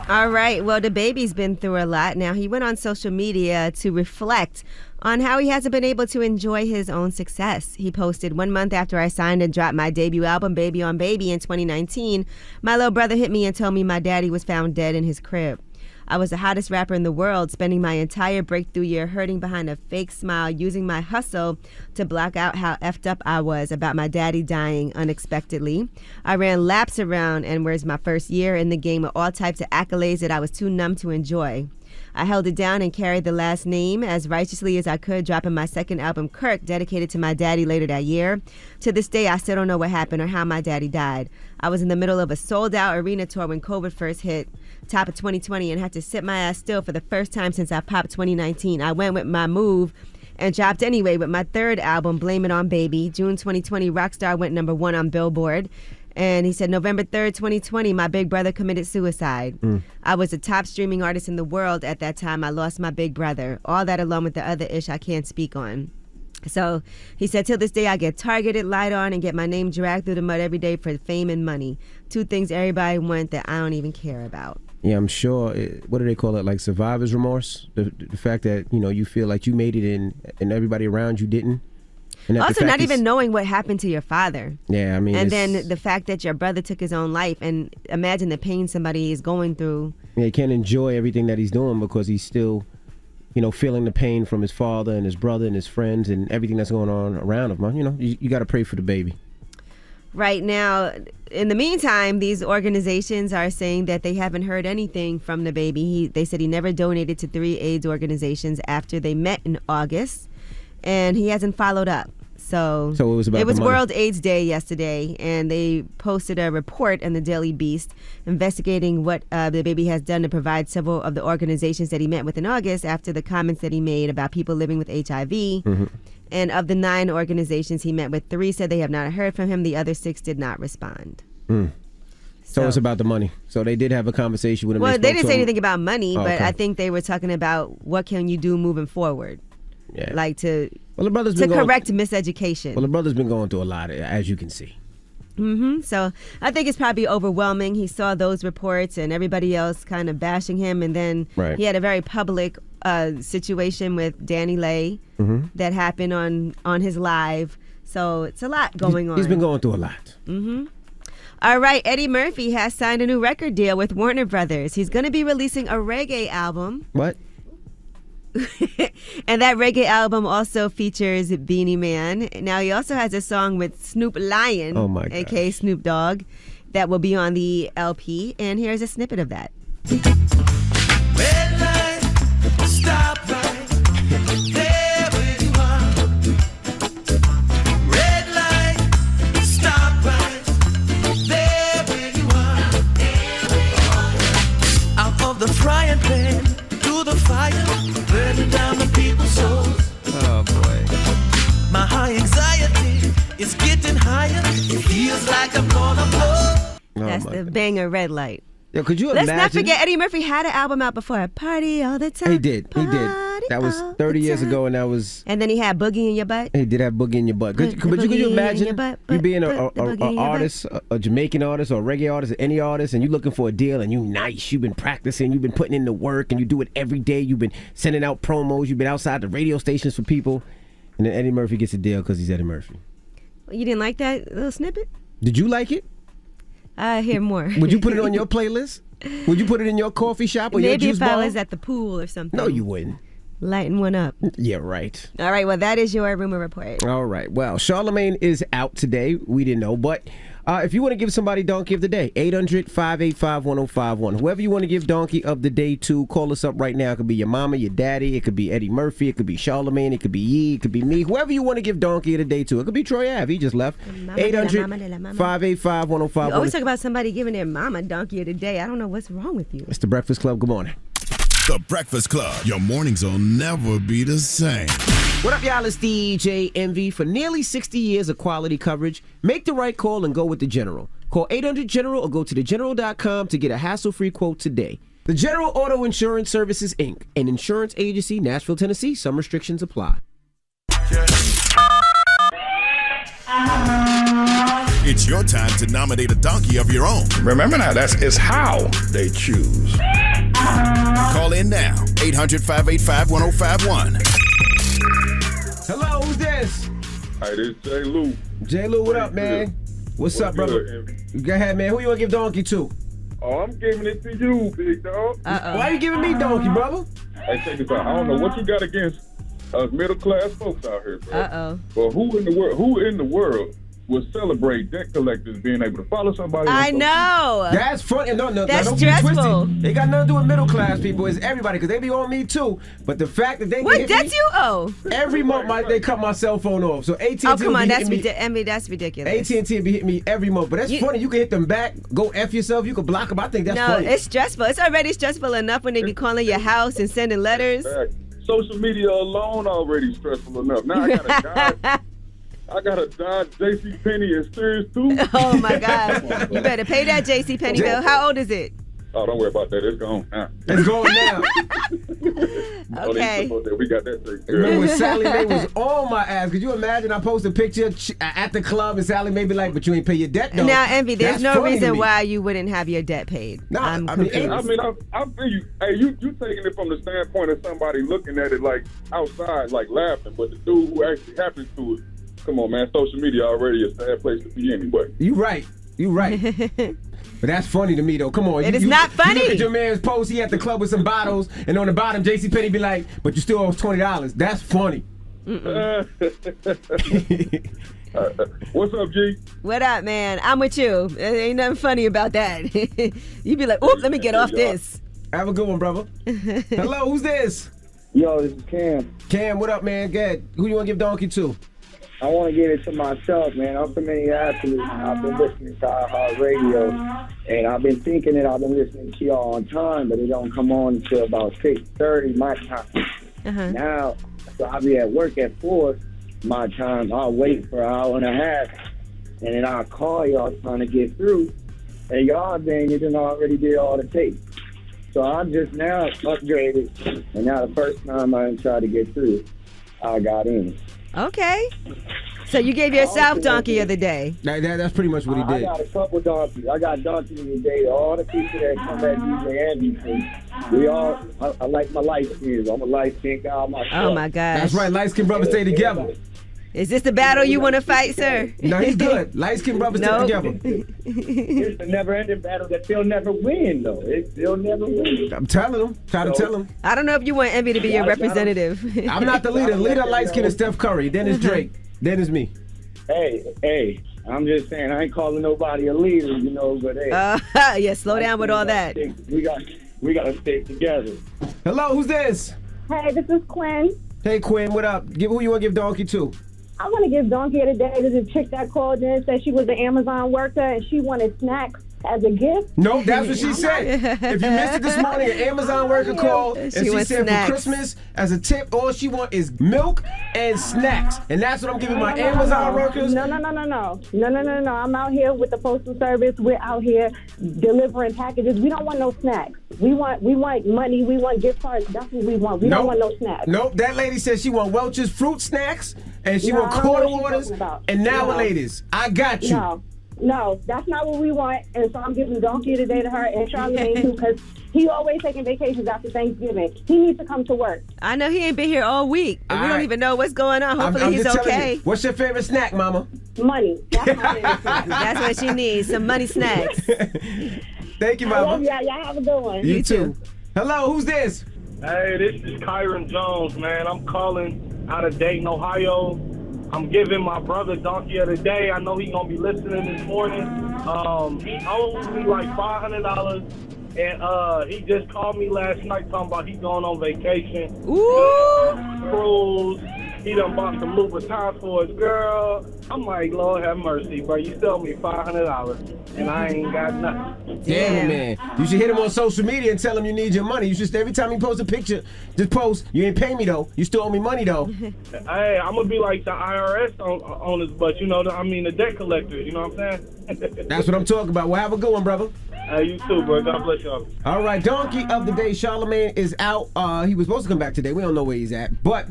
All right. Well, the baby's been through a lot. Now, he went on social media to reflect on how he hasn't been able to enjoy his own success. He posted, 1 month after I signed and dropped my debut album, Baby on Baby, in 2019, my little brother hit me and told me my daddy was found dead in his crib. I was the hottest rapper in the world, spending my entire breakthrough year hurting behind a fake smile, using my hustle to block out how effed up I was about my daddy dying unexpectedly. I ran laps around N-words my first year in the game with all types of accolades that I was too numb to enjoy. I held it down and carried the last name as righteously as I could, dropping my second album, Kirk, dedicated to my daddy later that year. To this day, I still don't know what happened or how my daddy died. I was in the middle of a sold-out arena tour when COVID first hit, top of 2020, and had to sit my ass still for the first time since I popped 2019. I went with my move and dropped anyway with my third album, Blame It On Baby. June 2020, Rockstar went #1 on Billboard. And he said, November 3rd, 2020, my big brother committed suicide. I was the top streaming artist in the world at that time. I lost my big brother. All that along with the other ish I can't speak on. So he said, till this day, I get targeted, lied on, and get my name dragged through the mud every day for fame and money. Two things everybody want that I don't even care about. Yeah, I'm sure. What do they call it? Like survivor's remorse? The fact that, you feel like you made it and everybody around you didn't. Also, not even knowing what happened to your father. Yeah, I mean. And then the fact that your brother took his own life, and imagine the pain somebody is going through. Yeah, he can't enjoy everything that he's doing because he's still, feeling the pain from his father and his brother and his friends and everything that's going on around him. You got to pray for the baby. Right now, in the meantime, these organizations are saying that they haven't heard anything from the baby. They said he never donated to 3 AIDS organizations after they met in August, and he hasn't followed up. So it was about it was the money. World AIDS Day yesterday, and they posted a report in the Daily Beast investigating what the baby has done to provide several of the organizations that he met with in August after the comments that he made about people living with HIV. Mm-hmm. And of the 9 organizations he met with, 3 said they have not heard from him. The other 6 did not respond. So it's about the money. So they did have a conversation with him. Well, they didn't say anything about money, but okay. I think they were talking about what can you do moving forward. Yeah. Like to correct miseducation. Well, the brother's been going through a lot, as you can see. So I think it's probably overwhelming. He saw those reports and everybody else kind of bashing him, and then he had a very public situation with Danny Lay that happened on his live. So it's a lot going on. He's been going through a lot. All right, Eddie Murphy has signed a new record deal with Warner Brothers. He's going to be releasing a reggae album. What? And that reggae album also features Beanie Man. Now, he also has a song with Snoop Lion, a.k.a. Snoop Dogg, that will be on the LP. And here's a snippet of that. Red light, stop right there where you are. Red light, stop right there where you are. Out of the frying pan to the fire, burning down the people's souls. Oh boy. My high anxiety is getting higher. It feels like I'm gonna blow. That's the banger Red Light. Yo, could you Let's imagine? not forget Eddie Murphy had an album out before. Party all the time. He did. That was 30 years ago, and that was. And then he had Boogie in Your Butt. He did have Boogie in Your Butt. Could you imagine you being an artist, a Jamaican artist or a reggae artist, or any artist, and you looking for a deal, and you nice, you've been practicing, you've been putting in the work, and you do it every day, you've been sending out promos, you've been outside the radio stations for people, and then Eddie Murphy gets a deal because he's Eddie Murphy. You didn't like that little snippet? Did you like it? I hear more. Would you put it on your playlist? Would you put it in your coffee shop or Maybe your juice if bar? I was at the pool or something. No, you wouldn't. Lighten one up. Yeah, right. All right, well, that is your rumor report. All right. Well, Charlamagne is out today. We didn't know, but if you want to give somebody Donkey of the Day, 800-585-1051. Whoever you want to give Donkey of the Day to, call us up right now. It could be your mama, your daddy. It could be Eddie Murphy. It could be Charlamagne. It could be Yee. It could be me. Whoever you want to give Donkey of the Day to. It could be Troy Ave. He just left. 800-585-1051. You always talk about somebody giving their mama Donkey of the Day. I don't know what's wrong with you. It's the Breakfast Club. Good morning. The Breakfast Club. Your mornings will never be the same. What up, y'all? It's DJ Envy. For nearly 60 years of quality coverage, make the right call and go with the General. Call 800-GENERAL or go to thegeneral.com to get a hassle-free quote today. The General Auto Insurance Services, Inc., an insurance agency, Nashville, Tennessee. Some restrictions apply. It's your time to nominate a donkey of your own. Remember now, it's how they choose. Call in now, 800-585-1051. Hello, who's this? Hi, this is J. Lou. J. Lou, what up, man? What's up, brother? Go ahead, man. Who you want to give Donkey to? Oh, I'm giving it to you, big dog. Why you giving me Donkey, brother? Hey, check this out. I don't know what you got against us middle-class folks out here, bro. But who in the world will celebrate debt collectors being able to follow somebody? I know. That's funny. No, that's don't stressful. Be twisted. It got nothing to do with middle class people. It's everybody, because they be on me too. But the fact that they what debts you owe? Every month, they cut my cell phone off. So AT&T. Oh, come on, that's ridiculous. AT&T be hitting me every month. But that's funny. You can hit them back. Go F yourself. You can block them. I think that's funny. No, it's stressful. It's already stressful enough when they be calling your house and sending letters. Social media alone already stressful enough. Now I got a Dodge JCPenney in Series 2. Oh, my God. You better pay that JCPenney bill. How old is it? Oh, don't worry about that. It's gone now. It's going now. Okay. We got that taken care Remember of. when Sally Mae was on my ass? Could you imagine I post a picture at the club and Sally Mae be like, but you ain't pay your debt, though. Now, Envy, there's That's no funny reason to me. why you wouldn't have your debt paid. No, I'm I confused. feel you. Hey, you taking it from the standpoint of somebody looking at it like outside, like laughing, but the dude who actually happens to it, come on, man, social media already a sad place to be anyway. You right. But that's funny to me, though. Come on. It is not funny. You look at your man's post, he at the club with some bottles, and on the bottom, JCPenney be like, but you still owe us $20. That's funny. What's up, G? What up, man? I'm with you. There ain't nothing funny about that. You be like, oop, let me get off this. Have a good one, brother. Hello, who's this? Yo, this is Cam. Cam, what up, man? Go ahead. Who you want to give Donkey to? I want to give it to myself, man. I'm from Minneapolis. I've been listening to iHeart Radio, and I've been thinking that I've been listening to y'all on time, but it don't come on until about 6:30 my time. Now, so I'll be at work at 4 my time. I'll wait for an hour and a half, and then I'll call y'all trying to get through, and y'all dang it, and already did all the tapes. So I'm just now upgraded, and now the first time I tried to get through, I got in. Okay. So you gave yourself Donkey of the Day. That's pretty much what he did. I got a couple donkeys. I got Donkey of the Day. All the people that come at DJ Andy, we all, I like my light skins. I'm a light skin guy myself. Oh, my gosh. That's right. Light-skinned brothers stay together. Is this the battle you want to fight, sir? No, he's good. Light-skinned brothers stay together. It's a never-ending battle that they'll never win, though. They'll never win. I'm telling them. Try to tell them. I don't know if you want Envy to be your representative. I'm not the leader. Leader light-skinned is Steph Curry. Then it's Drake. Then it's me. Hey, I'm just saying, I ain't calling nobody a leader, but hey. Yeah, slow down with all that. We got to stay together. Hello, who's this? Hey, this is Quinn. Hey, Quinn, what up? Who you want to give Donkey to? I want to give Donkey of the Day to the chick that called in and said she was an Amazon worker and she wanted snacks as a gift. No, that's what she said. If you missed it this morning, an Amazon worker called and she said snacks. for Christmas, as a tip, all she want is milk and snacks. And that's what I'm giving my Amazon workers. No. I'm out here with the Postal Service. We're out here delivering packages. We don't want no snacks. We want money. We want gift cards. That's what we want. We don't want no snacks. Nope, that lady said she want Welch's fruit snacks and she want quarter waters. And now, ladies, I got you. No, that's not what we want. And so I'm giving Donkey of the Day to her and Charlamagne too, because he always taking vacations after Thanksgiving. He needs to come to work. I know he ain't been here all week. We don't even know what's going on. Hopefully he's okay. What's your favorite snack, Mama? Money. That's my favorite snack. That's what she needs, some money snacks. Thank you, Mama. I love y'all. Y'all have a good one. You too. Hello, who's this? Hey, this is Kyron Jones, man. I'm calling out of Dayton, Ohio. I'm giving my brother Donkey of the Day. I know he's going to be listening this morning. He owes me like $500, and he just called me last night talking about he's going on vacation. Cruise. He done bought some Louboutins for his girl. I'm like, Lord have mercy, bro. You sell me $500, and I ain't got nothing. Damn, man. You should hit him on social media and tell him you need your money. You should, every time you post a picture, just post, you ain't pay me, though. You still owe me money, though. Hey, I'm going to be like the IRS on this, but, the debt collectors, you know what I'm saying? That's what I'm talking about. Well, have a good one, brother. You too, bro. God bless y'all. All right, Donkey of the Day, Charlamagne is out. He was supposed to come back today. We don't know where he's at, but...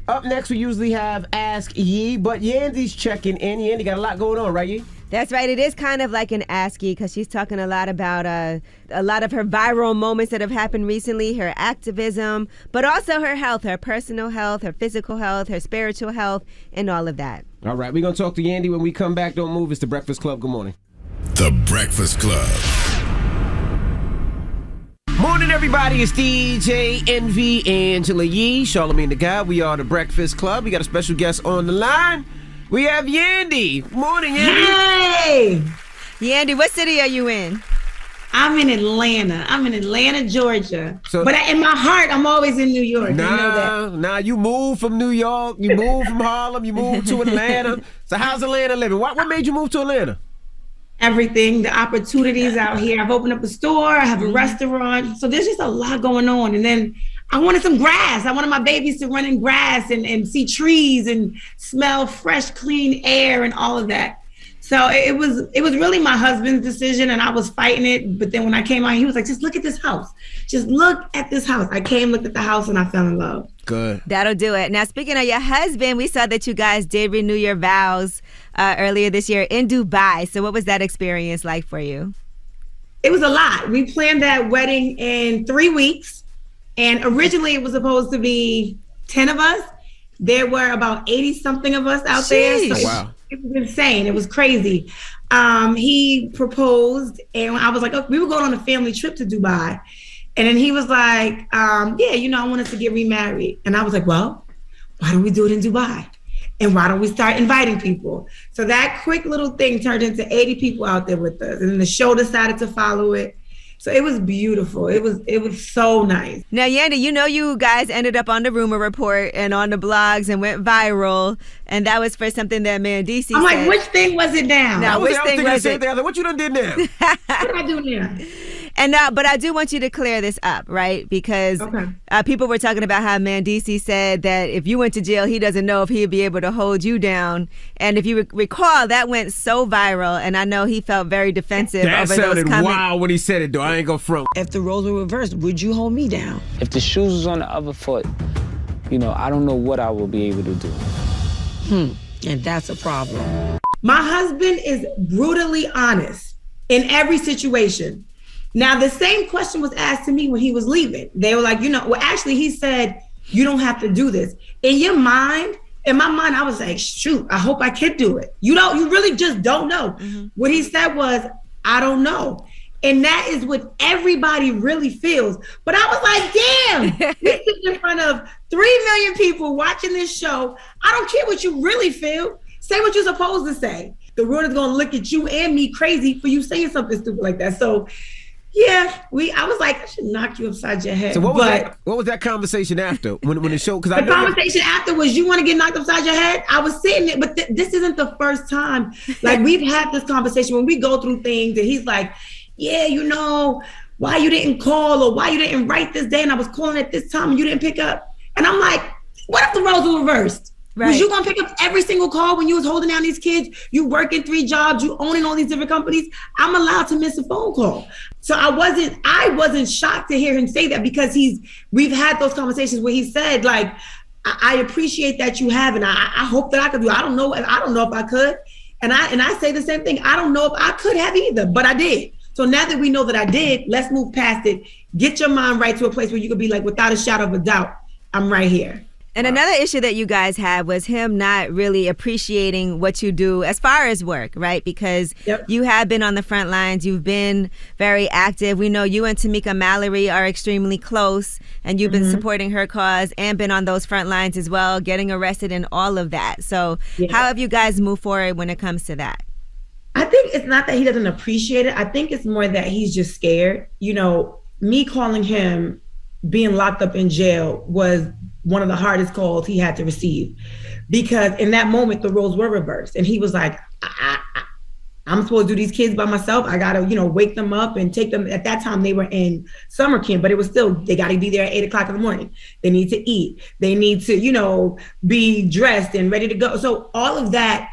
Up next, we usually have Ask Ye, but Yandy's checking in. Yandy got a lot going on, right, Ye? That's right. It is kind of like an Ask Ye because she's talking a lot about a lot of her viral moments that have happened recently, her activism, but also her health, her personal health, her physical health, her spiritual health, and all of that. All right, we're going to talk to Yandy when we come back. Don't move. It's The Breakfast Club. Good morning. The Breakfast Club. Morning, everybody. It's DJ Envy, Angela Yee, Charlamagne the Guy. We are The Breakfast Club. We got a special guest on the line. We have Yandy. Morning, Yandy. Hey! Yandy, what city are you in? I'm in Atlanta. I'm in Atlanta, Georgia. But in my heart, I'm always in New York. You know that. You moved from New York. You moved from Harlem. You moved to Atlanta. So how's Atlanta living? What made you move to Atlanta? Everything, the opportunities out here. I've opened up a store, I have a restaurant. So there's just a lot going on. And then I wanted some grass. I wanted my babies to run in grass and see trees and smell fresh, clean air and all of that. So it was really my husband's decision and I was fighting it. But then when I came out, he was like, just look at this house. Just look at this house. I came, looked at the house, and I fell in love. Good. That'll do it. Now, speaking of your husband, we saw that you guys did renew your vows earlier this year in Dubai. So what was that experience like for you? It was a lot. We planned that wedding in 3 weeks. And originally it was supposed to be 10 of us. There were about 80 something of us out there. So wow. It was insane. It was crazy. He proposed and I was like, oh, we were going on a family trip to Dubai. And then he was like, I want us to get remarried. And I was like, well, why don't we do it in Dubai? And why don't we start inviting people? So that quick little thing turned into 80 people out there with us. And then the show decided to follow it. So it was beautiful. It was so nice. Now, Yandy, you guys ended up on the Rumor Report and on the blogs and went viral. And that was for something that Mandisi said. I'm like, which thing was it now? Now, which thing was it? What you done did now? What did I do now? And but I do want you to clear this up, right? Because people were talking about how Mandisi said that if you went to jail, he doesn't know if he'd be able to hold you down. And if you recall, that went so viral, and I know he felt very defensive that over sounded those comments. wild when he said it, though. I ain't gonna front. If the roles were reversed, would you hold me down? If the shoes was on the other foot, I don't know what I will be able to do. And that's a problem. My husband is brutally honest in every situation. Now, the same question was asked to me when he was leaving. They were like, actually, he said, you don't have to do this. In my mind, I was like, shoot, I hope I can do it. You really just don't know. Mm-hmm. What he said was, I don't know. And that is what everybody really feels. But I was like, damn, we sit in front of 3 million people watching this show. I don't care what you really feel. Say what you're supposed to say. The world is going to look at you and me crazy for you saying something stupid like that. So, yeah, I was like, I should knock you upside your head. So what was that conversation after when the show? Because the conversation after was, you want to get knocked upside your head? I was sitting there, but this isn't the first time. Like we've had this conversation when we go through things, and he's like, yeah, why you didn't call or why you didn't write this day, and I was calling at this time and you didn't pick up. And I'm like, what if the roles were reversed? Right. Was you gonna pick up every single call when you was holding down these kids? You working 3 jobs, you owning all these different companies. I'm allowed to miss a phone call. So I wasn't shocked to hear him say that, because we've had those conversations where he said, like, I appreciate that you have, and I hope that I could do. I don't know if I could. And I say the same thing. I don't know if I could have either, but I did. So now that we know that I did, let's move past it. Get your mind right to a place where you could be like, without a shadow of a doubt, I'm right here. And another issue that you guys had was him not really appreciating what you do as far as work, right? Because you have been on the front lines. You've been very active. We know you and Tamika Mallory are extremely close, and you've been supporting her cause and been on those front lines as well, getting arrested and all of that. So how have you guys moved forward when it comes to that? I think it's not that he doesn't appreciate it. I think it's more that he's just scared. You know, me calling him being locked up in jail was one of the hardest calls he had to receive, because in that moment the roles were reversed, and he was like, I'm supposed to do these kids by myself. I gotta, wake them up and take them. At that time they were in summer camp, but it was still, they gotta be there at 8 o'clock in the morning. They need to eat. They need to, be dressed and ready to go. So all of that,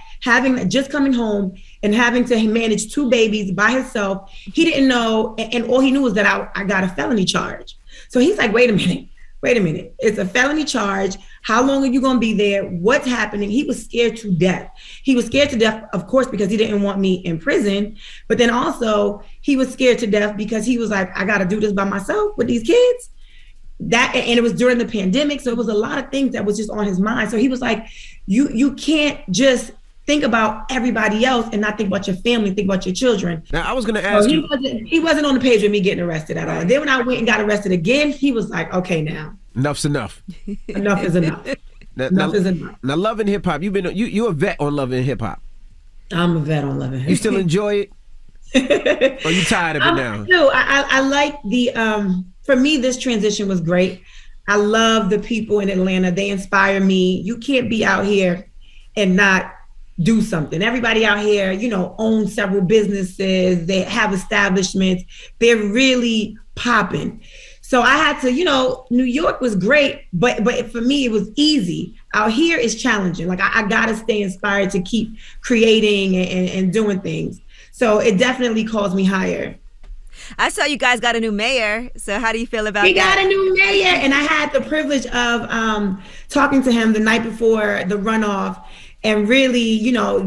just coming home and having to manage 2 babies by himself, he didn't know, and all he knew was that I got a felony charge. So he's like, wait a minute. It's a felony charge. How long are you going to be there? What's happening? He was scared to death. He was scared to death, of course, because he didn't want me in prison. But then also he was scared to death because he was like, I got to do this by myself with these kids. And it was during the pandemic. So it was a lot of things that was just on his mind. So he was like, you can't just think about everybody else and not think about your family, think about your children. Now, I was going to ask you. He wasn't on the page with me getting arrested at all. And then when I went and got arrested again, he was like, okay, now. Enough's enough. Enough is enough. Enough is enough. Now, Love and Hip Hop, you're a vet on Love and Hip Hop. I'm a vet on Love and Hip Hop. You still enjoy it? Or are you tired of it now? No, I like for me, this transition was great. I love the people in Atlanta. They inspire me. You can't be out here and not do something. Everybody out here, owns several businesses. They have establishments. They're really popping. So I had to, New York was great, but for me, it was easy. Out here is challenging. Like I gotta stay inspired to keep creating and doing things. So it definitely calls me higher. I saw you guys got a new mayor. So how do you feel about that? We got a new mayor, and I had the privilege of talking to him the night before the runoff, and really,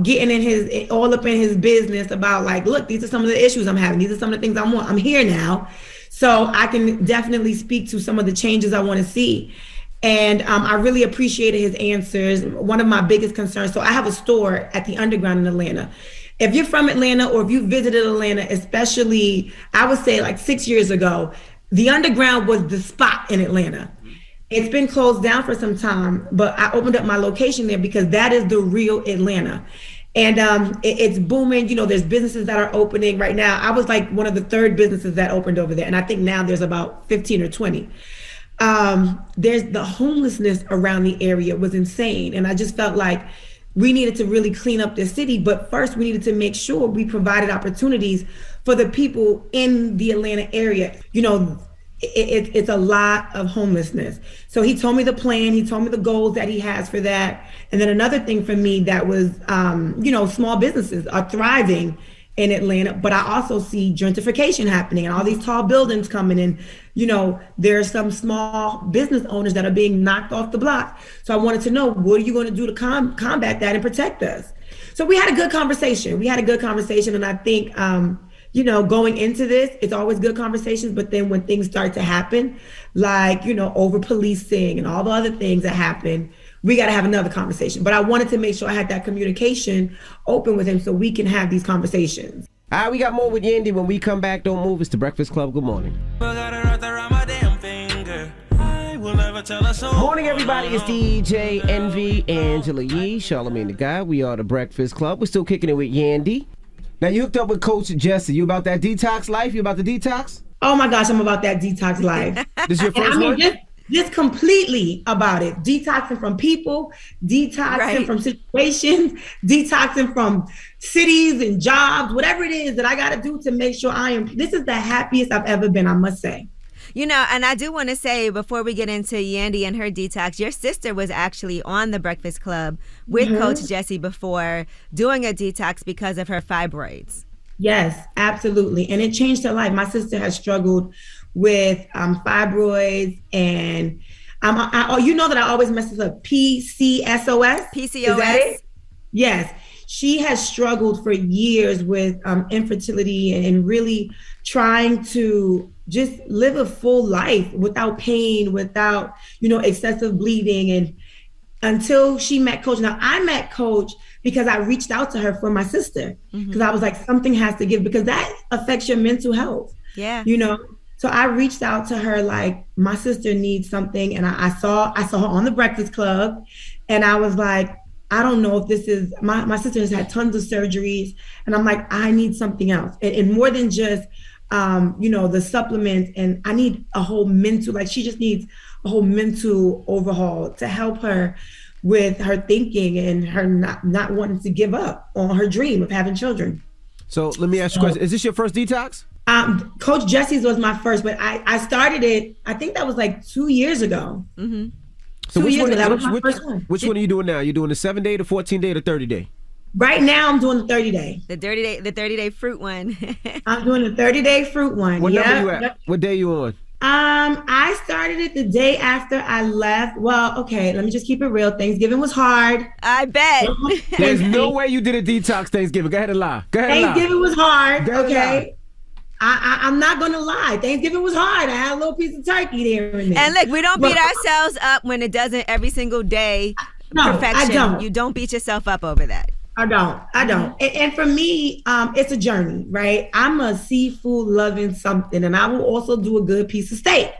getting all up in his business about like, look, these are some of the issues I'm having. These are some of the things I want. I'm here now. So I can definitely speak to some of the changes I want to see. And I really appreciated his answers. One of my biggest concerns, so I have a store at the Underground in Atlanta. If you're from Atlanta or if you visited Atlanta, especially, I would say like 6 years ago, the Underground was the spot in Atlanta. It's been closed down for some time, but I opened up my location there because that is the real Atlanta. And it's booming. There's businesses that are opening right now. I was like one of the 3rd businesses that opened over there. And I think now there's about 15 or 20. There's the homelessness around the area was insane. And I just felt like we needed to really clean up the city. But first, we needed to make sure we provided opportunities for the people in the Atlanta area. It's a lot of homelessness. So he told me the plan. He told me the goals that he has for that. And then another thing for me that was, small businesses are thriving in Atlanta, but I also see gentrification happening and all these tall buildings coming in. There are some small business owners that are being knocked off the block. So I wanted to know, what are you going to do to combat that and protect us? So we had a good conversation. And I think, going into this, it's always good conversations, but then when things start to happen, like, over policing and all the other things that happen, we got to have another conversation. But I wanted to make sure I had that communication open with him so we can have these conversations. All right, we got more with Yandy when we come back. Don't move. It's the Breakfast Club. Good morning. Morning, everybody. It's DJ Envy, Angela Yee, Charlamagne the Guy. We are the Breakfast Club. We're still kicking it with Yandy. Now, you hooked up with Coach Jussie. You about that detox life? You about the detox? Oh, my gosh, I'm about that detox life. This your first one? Just completely about it. Detoxing from people, detoxing from situations, detoxing from cities and jobs, whatever it is that I got to do to make sure this is the happiest I've ever been, I must say. And I do want to say, before we get into Yandy and her detox, your sister was actually on the Breakfast Club with Coach Jussie before doing a detox because of her fibroids. Yes, absolutely. And it changed her life. My sister has struggled with fibroids and that I always mess this up. PCOS? PCOS. Is that it? Yes. She has struggled for years with infertility and really trying to just live a full life without pain, without, excessive bleeding. until she met Coach. Now, I met Coach because I reached out to her for my sister, because I was like, something has to give, because that affects your mental health. Yeah. You know? So I reached out to her like, my sister needs something. And I saw her on the Breakfast Club. And I was like, I don't know if this is, my sister has had tons of surgeries. And I'm like, I need something else. And more than just, the supplements. And I need a whole mental, like she just needs a whole mental overhaul to help her with her thinking and her not wanting to give up on her dream of having children. So let me ask you a question. Is this your first detox? Coach Jussie's was my first, but I started it, I think that was like 2 years ago. Mm-hmm. So 2 years ago, that was my first one. Which one are you doing now? You doing the 7-day, the 14-day, or the 30-day? Right now, I'm doing the 30-day. The 30-day fruit one. I'm doing the 30-day fruit one. What number you at? What day you on? I started it the day after I left. Well, okay, let me just keep it real. Thanksgiving was hard. I bet. There's no way you did a detox Thanksgiving. Go ahead and lie. Thanksgiving was hard. Go ahead and okay. I'm not gonna lie. Thanksgiving was hard. I had a little piece of turkey there and there. And look, we don't beat ourselves up when it doesn't every single day. No, perfection. I don't. You don't beat yourself up over that. I don't. And for me, it's a journey, right? I'm a seafood loving something, and I will also do a good piece of steak.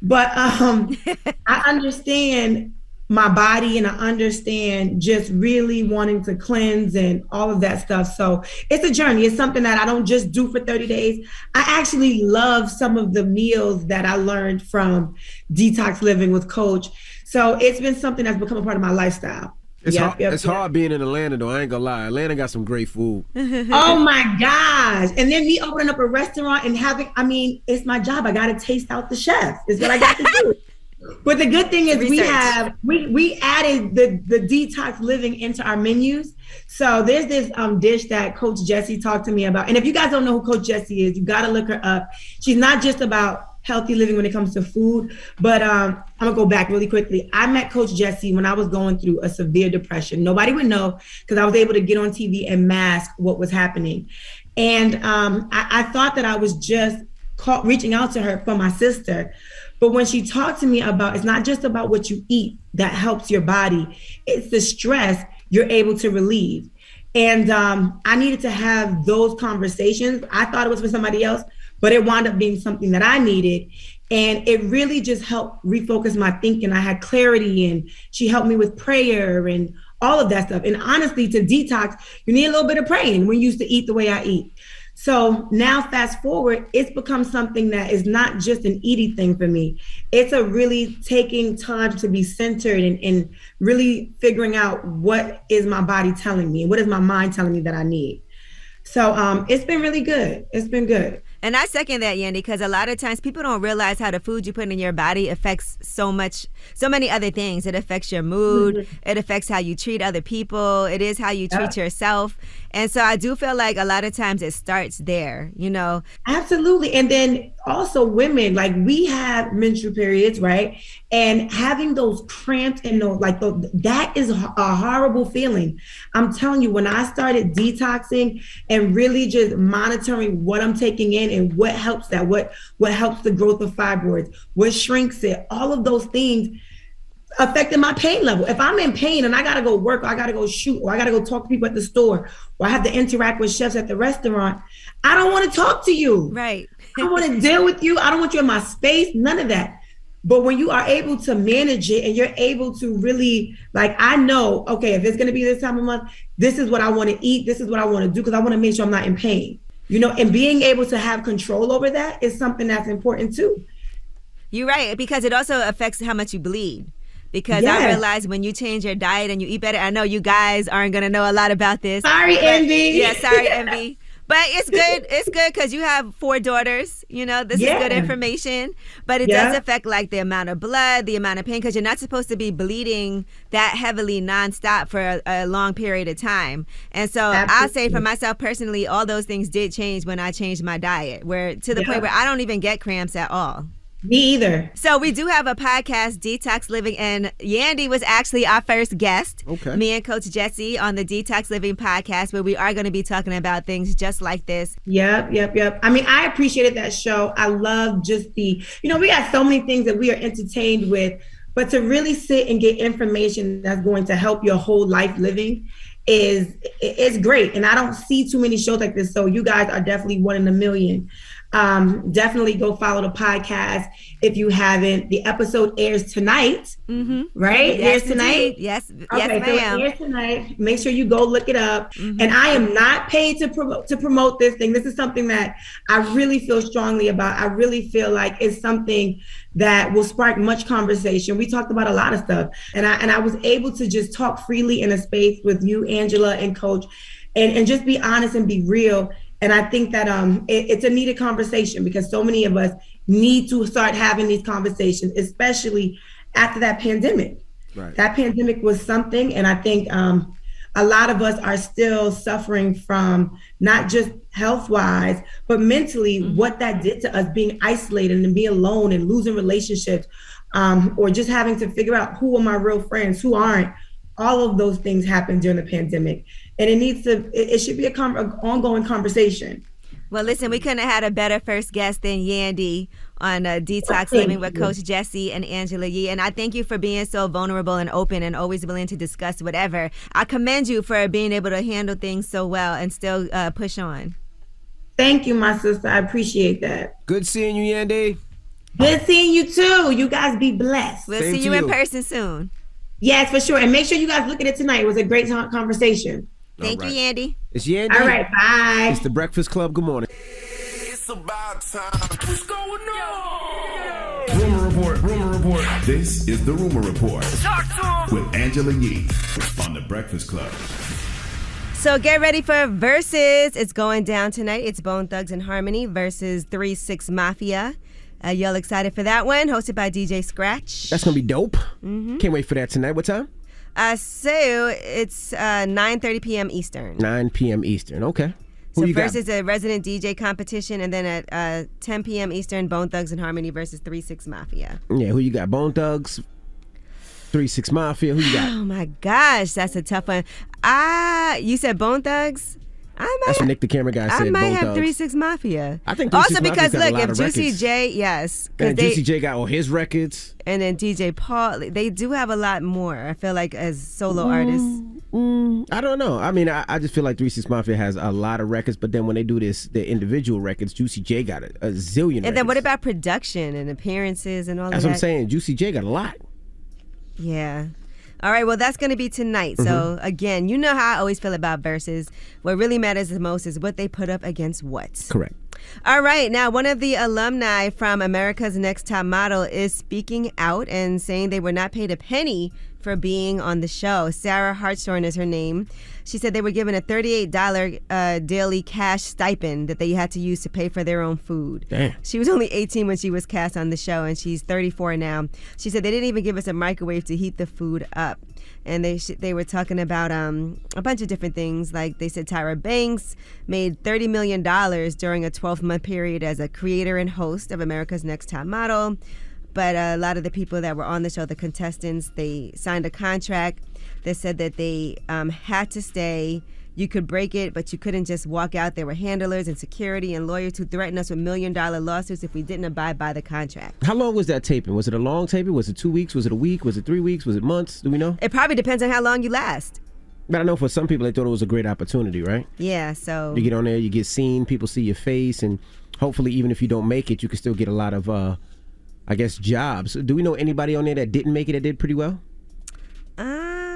But I understand my body, and I understand just really wanting to cleanse and all of that stuff. So it's a journey. It's something that I don't just do for 30 days. I actually love some of the meals that I learned from Detox Living with Coach. So it's been something that's become a part of my lifestyle. It's hard being in Atlanta, though. I ain't gonna lie. Atlanta got some great food. Oh my gosh. And then me opening up a restaurant and it's my job. I gotta taste out the chef. Is what I got to do. But the good thing is we added the detox living into our menus. So there's this dish that Coach Jussie talked to me about. And if you guys don't know who Coach Jussie is, you gotta look her up. She's not just about healthy living when it comes to food, but I'm gonna go back really quickly. I met Coach Jussie when I was going through a severe depression. Nobody would know because I was able to get on TV and mask what was happening. And I thought that I was just reaching out to her for my sister. But when she talked to me about, it's not just about what you eat that helps your body, it's the stress you're able to relieve. And I needed to have those conversations. I thought it was for somebody else, but it wound up being something that I needed. And it really just helped refocus my thinking. I had clarity, and she helped me with prayer and all of that stuff. And honestly, to detox, you need a little bit of praying when you used to eat the way I eat. So now fast forward, it's become something that is not just an eating thing for me. It's a really taking time to be centered and really figuring out what is my body telling me and what is my mind telling me that I need. So it's been really good. It's been good. And I second that, Yandy, because a lot of times people don't realize how the food you put in your body affects so many other things. It affects your mood. Mm-hmm. It affects how you treat other people. It is how you treat yourself. And so I do feel like a lot of times it starts there, you know? Absolutely. And then also women, like we have menstrual periods, right? And having those cramps and that is a horrible feeling. I'm telling you, when I started detoxing and really just monitoring what I'm taking in and what helps that, what helps the growth of fibroids, what shrinks it, all of those things affected my pain level. If I'm in pain and I gotta go work, or I gotta go shoot, or I gotta go talk to people at the store, or I have to interact with chefs at the restaurant, I don't want to talk to you. Right. I don't want to deal with you. I don't want you in my space, none of that. But when you are able to manage it and you're able to really, I know, okay, if it's gonna be this time of month, this is what I want to eat, this is what I want to do, because I want to make sure I'm not in pain. You know, and being able to have control over that is something that's important too. You're right, because it also affects how much you bleed. Because I realize when you change your diet and you eat better, I know you guys aren't going to know a lot about this. Sorry, Envy. Yeah, sorry, Envy. But it's good. It's good because you have 4 daughters. You know, this is good information. But it does affect the amount of blood, the amount of pain, because you're not supposed to be bleeding that heavily nonstop for a long period of time. And so I'll say for myself personally, all those things did change when I changed my diet, where to the point where I don't even get cramps at all. Me either. So we do have a podcast, Detox Living, and Yandy was actually our first guest. Okay. Me and Coach Jussie on the Detox Living podcast, where we are going to be talking about things just like this. Yep. I mean, I appreciated that show. I love just we got so many things that we are entertained with But to really sit and get information that's going to help your whole life living is great. And I don't see too many shows like this. So you guys are definitely one in a million. Definitely go follow the podcast if you haven't. The episode airs tonight, right? Yes, Airs tonight. Yes, Okay, yes, ma'am. so it airs tonight. Make sure you go look it up. And I am not paid to promote this thing. This is something that I really feel strongly about. I really feel like it's something that will spark much conversation. We talked about a lot of stuff, and I was able to just talk freely in a space with you, Angela, and Coach, and just be honest and be real. And I think that it's a needed conversation because so many of us need to start having these conversations, especially after that pandemic. Right. That pandemic was something, and I think a lot of us are still suffering from not just health-wise, but mentally what that did to us, being isolated and being alone and losing relationships, or just having to figure out who are my real friends, who aren't. All of those things happened during the pandemic, and it should be an ongoing conversation. Well, listen, we couldn't have had a better first guest than Yandy on Detox Living with Coach Jussie and Angela Yee. And I thank you for being so vulnerable and open and always willing to discuss whatever. I commend you for being able to handle things so well and still push on. Thank you, my sister. I appreciate that. Good seeing you, Yandy. Good seeing you too. You guys be blessed. We'll see you in person soon. Yes, for sure. And make sure you guys look at it tonight. It was a great conversation. Thank you, Yandy. It's Yandy. All right, bye. It's the Breakfast Club. Good morning. It's about time. What's going on? Rumor report. This is the Rumor Report Talk to him. with Angela Yee on the Breakfast Club. So get ready for Versus. It's going down tonight. It's Bone Thugs and Harmony versus 3-6 Mafia. Y'all excited for that one? Hosted by DJ Scratch. That's going to be dope. Can't wait for that tonight. What time? So it's 9:30 p.m. Eastern. 9 p.m. Eastern. Okay. Who So you first got? is a resident DJ competition, and then at 10 p.m. Eastern, Bone Thugs and Harmony versus 3-6 Mafia. Yeah, who you got? Bone Thugs, 3-6 Mafia. Who you got? Oh my gosh, that's a tough one. You said Bone Thugs? That's what Nick the camera guy said. I might Bone have Thugs. 3-6 Mafia. I think 3-6 also Mafia's because got a look, lot if of Juicy records. J, yes, And they, Juicy J got all his records. and then DJ Paul, they do have a lot more. I feel like as solo artists. I don't know. I mean, I just feel like 3-6 Mafia has a lot of records, but then when they do the individual records, Juicy J got a zillion And records. then what about production and appearances and all That's of that? what I'm saying. Juicy J got a lot. Yeah. All right, well, that's going to be tonight. So, again, you know how I always feel about verses. What really matters the most is what they put up against what. Correct. All right, now one of the alumni from America's Next Top Model is speaking out and saying they were not paid a penny for being on the show. Sarah Hartshorn is her name. She said they were given a $38 daily cash stipend that they had to use to pay for their own food. Damn. She was only 18 when she was cast on the show, and she's 34 now. She said they didn't even give us a microwave to heat the food up. And they were talking about a bunch of different things. Like they said Tyra Banks made $30 million during a 12-month period as a creator and host of America's Next Top Model. But a lot of the people that were on the show, the contestants, they signed a contract that said that they had to stay. You could break it, but you couldn't just walk out. There were handlers and security and lawyers who threatened us with $1 million lawsuits if we didn't abide by the contract. How long was that taping? Was it a long taping? Was it 2 weeks? Was it a week? Was it 3 weeks? Was it months? Do we know? It probably depends on how long you last. But I know for some people, they thought it was a great opportunity, right? Yeah, so... You get on there, you get seen, people see your face, and hopefully even if you don't make it, you can still get a lot of, I guess, jobs. Do we know anybody on there that didn't make it that did pretty well?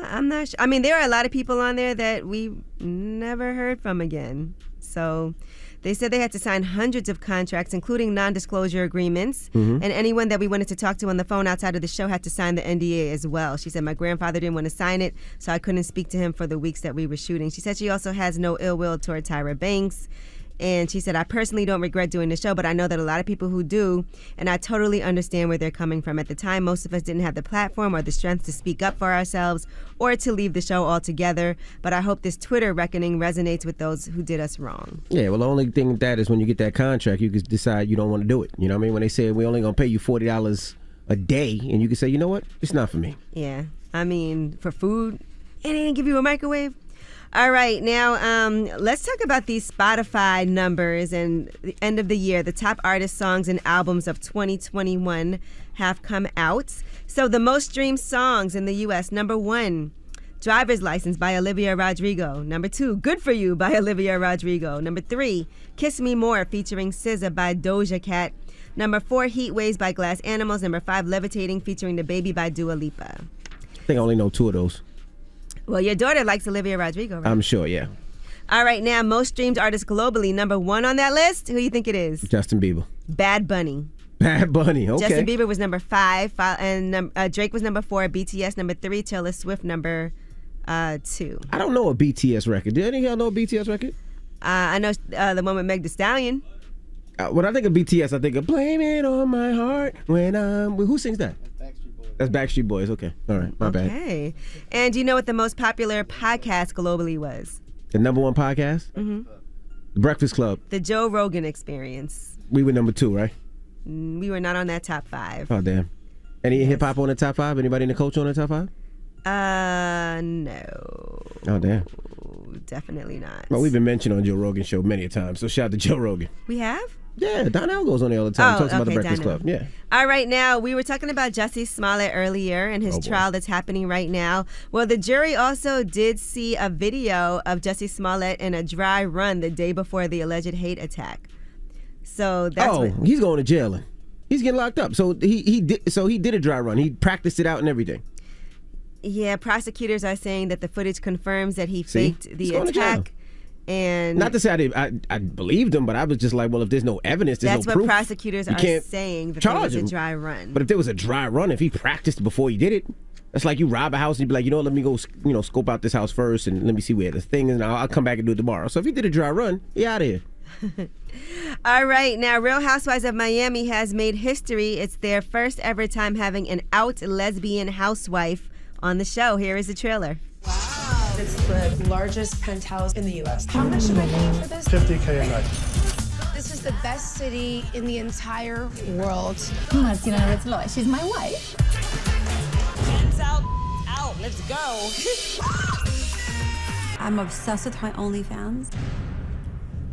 I'm not sure. I mean, there are a lot of people on there that we never heard from again. So they said they had to sign hundreds of contracts, including non-disclosure agreements. And anyone that we wanted to talk to on the phone outside of the show had to sign the NDA as well. She said, my grandfather didn't want to sign it, so I couldn't speak to him for the weeks that we were shooting. She said she also has no ill will toward Tyra Banks. And she said, I personally don't regret doing the show, but I know that a lot of people who do, and I totally understand where they're coming from. At the time, most of us didn't have the platform or the strength to speak up for ourselves or to leave the show altogether. But I hope this Twitter reckoning resonates with those who did us wrong. Yeah, well, the only thing with that is when you get that contract, you can decide you don't want to do it. You know what I mean? When they say we're only going to pay you $40 a day, and you can say, you know what? It's not for me. Yeah. I mean, for food, and they didn't give you a microwave. All right, now let's talk about these Spotify numbers and the end of the year. The top artist songs and albums of 2021 have come out. So the most streamed songs in the U.S. Number 1, Driver's License by Olivia Rodrigo. Number 2, Good For You by Olivia Rodrigo. Number 3, Kiss Me More featuring SZA by Doja Cat. Number 4, Heat Waves by Glass Animals. Number 5, Levitating featuring The Baby by Dua Lipa. I think I only know 2 of those. Well, your daughter likes Olivia Rodrigo, right? I'm sure, yeah. All right, now, most streamed artist globally. Number 1 on that list, who do you think it is? Justin Bieber. Bad Bunny. Bad Bunny, okay. Justin Bieber was number 5, and Drake was number 4, BTS number 3, Taylor Swift number 2. I don't know a BTS record. Do any of y'all know a BTS record? I know the one with Meg Thee Stallion. When I think of BTS, I think of Blame It On My Heart. Who sings that? That's Backstreet Boys. Okay. All right. My bad. Okay. And do you know what the most popular podcast globally was? The number 1 podcast? Mm-hmm. The Breakfast Club. The Joe Rogan Experience. We were number 2, right? We were not on that top 5. Oh, damn. Any hip-hop on the top 5? Anybody in the culture on the top 5? No. Oh, damn. Definitely not. Well, we've been mentioned on Joe Rogan's show many a time, so shout out to Joe Rogan. We have? Yeah, Donnell goes on there all the time. Talks about the Breakfast Club. Yeah. All right, now, we were talking about Jussie Smollett earlier and his trial that's happening right now. Well, the jury also did see a video of Jussie Smollett in a dry run the day before the alleged hate attack. So that's he's going to jail. He's getting locked up. So he did a dry run. He practiced it out and everything. Yeah, prosecutors are saying that the footage confirms that he faked the attack. And not to say I believed him, but I was just like, well, if there's no evidence, there's no proof. That's what prosecutors are saying, that there was a dry run. But if there was a dry run, if he practiced before he did it, that's like you rob a house and you be like, let me go, scope out this house first and let me see where the thing is, and I'll come back and do it tomorrow. So if he did a dry run, he out of here. All right, now Real Housewives of Miami has made history. It's their first ever time having an out lesbian housewife on the show. Here is the trailer. It's the largest penthouse in the U.S. How much am I paying for this? $50K a night. This is the best city in the entire world. That's, it's a lot. She's my wife. Hands out, let's go. I'm obsessed with my OnlyFans.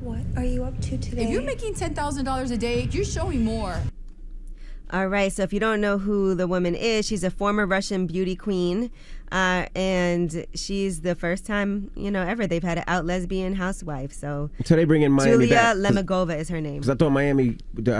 What are you up to today? If you're making $10,000 a day, you show me more. All right, so if you don't know who the woman is, she's a former Russian beauty queen, and she's the first time, ever they've had an out lesbian housewife. So they bring in Miami Julia back. Lemagova is her name. Because I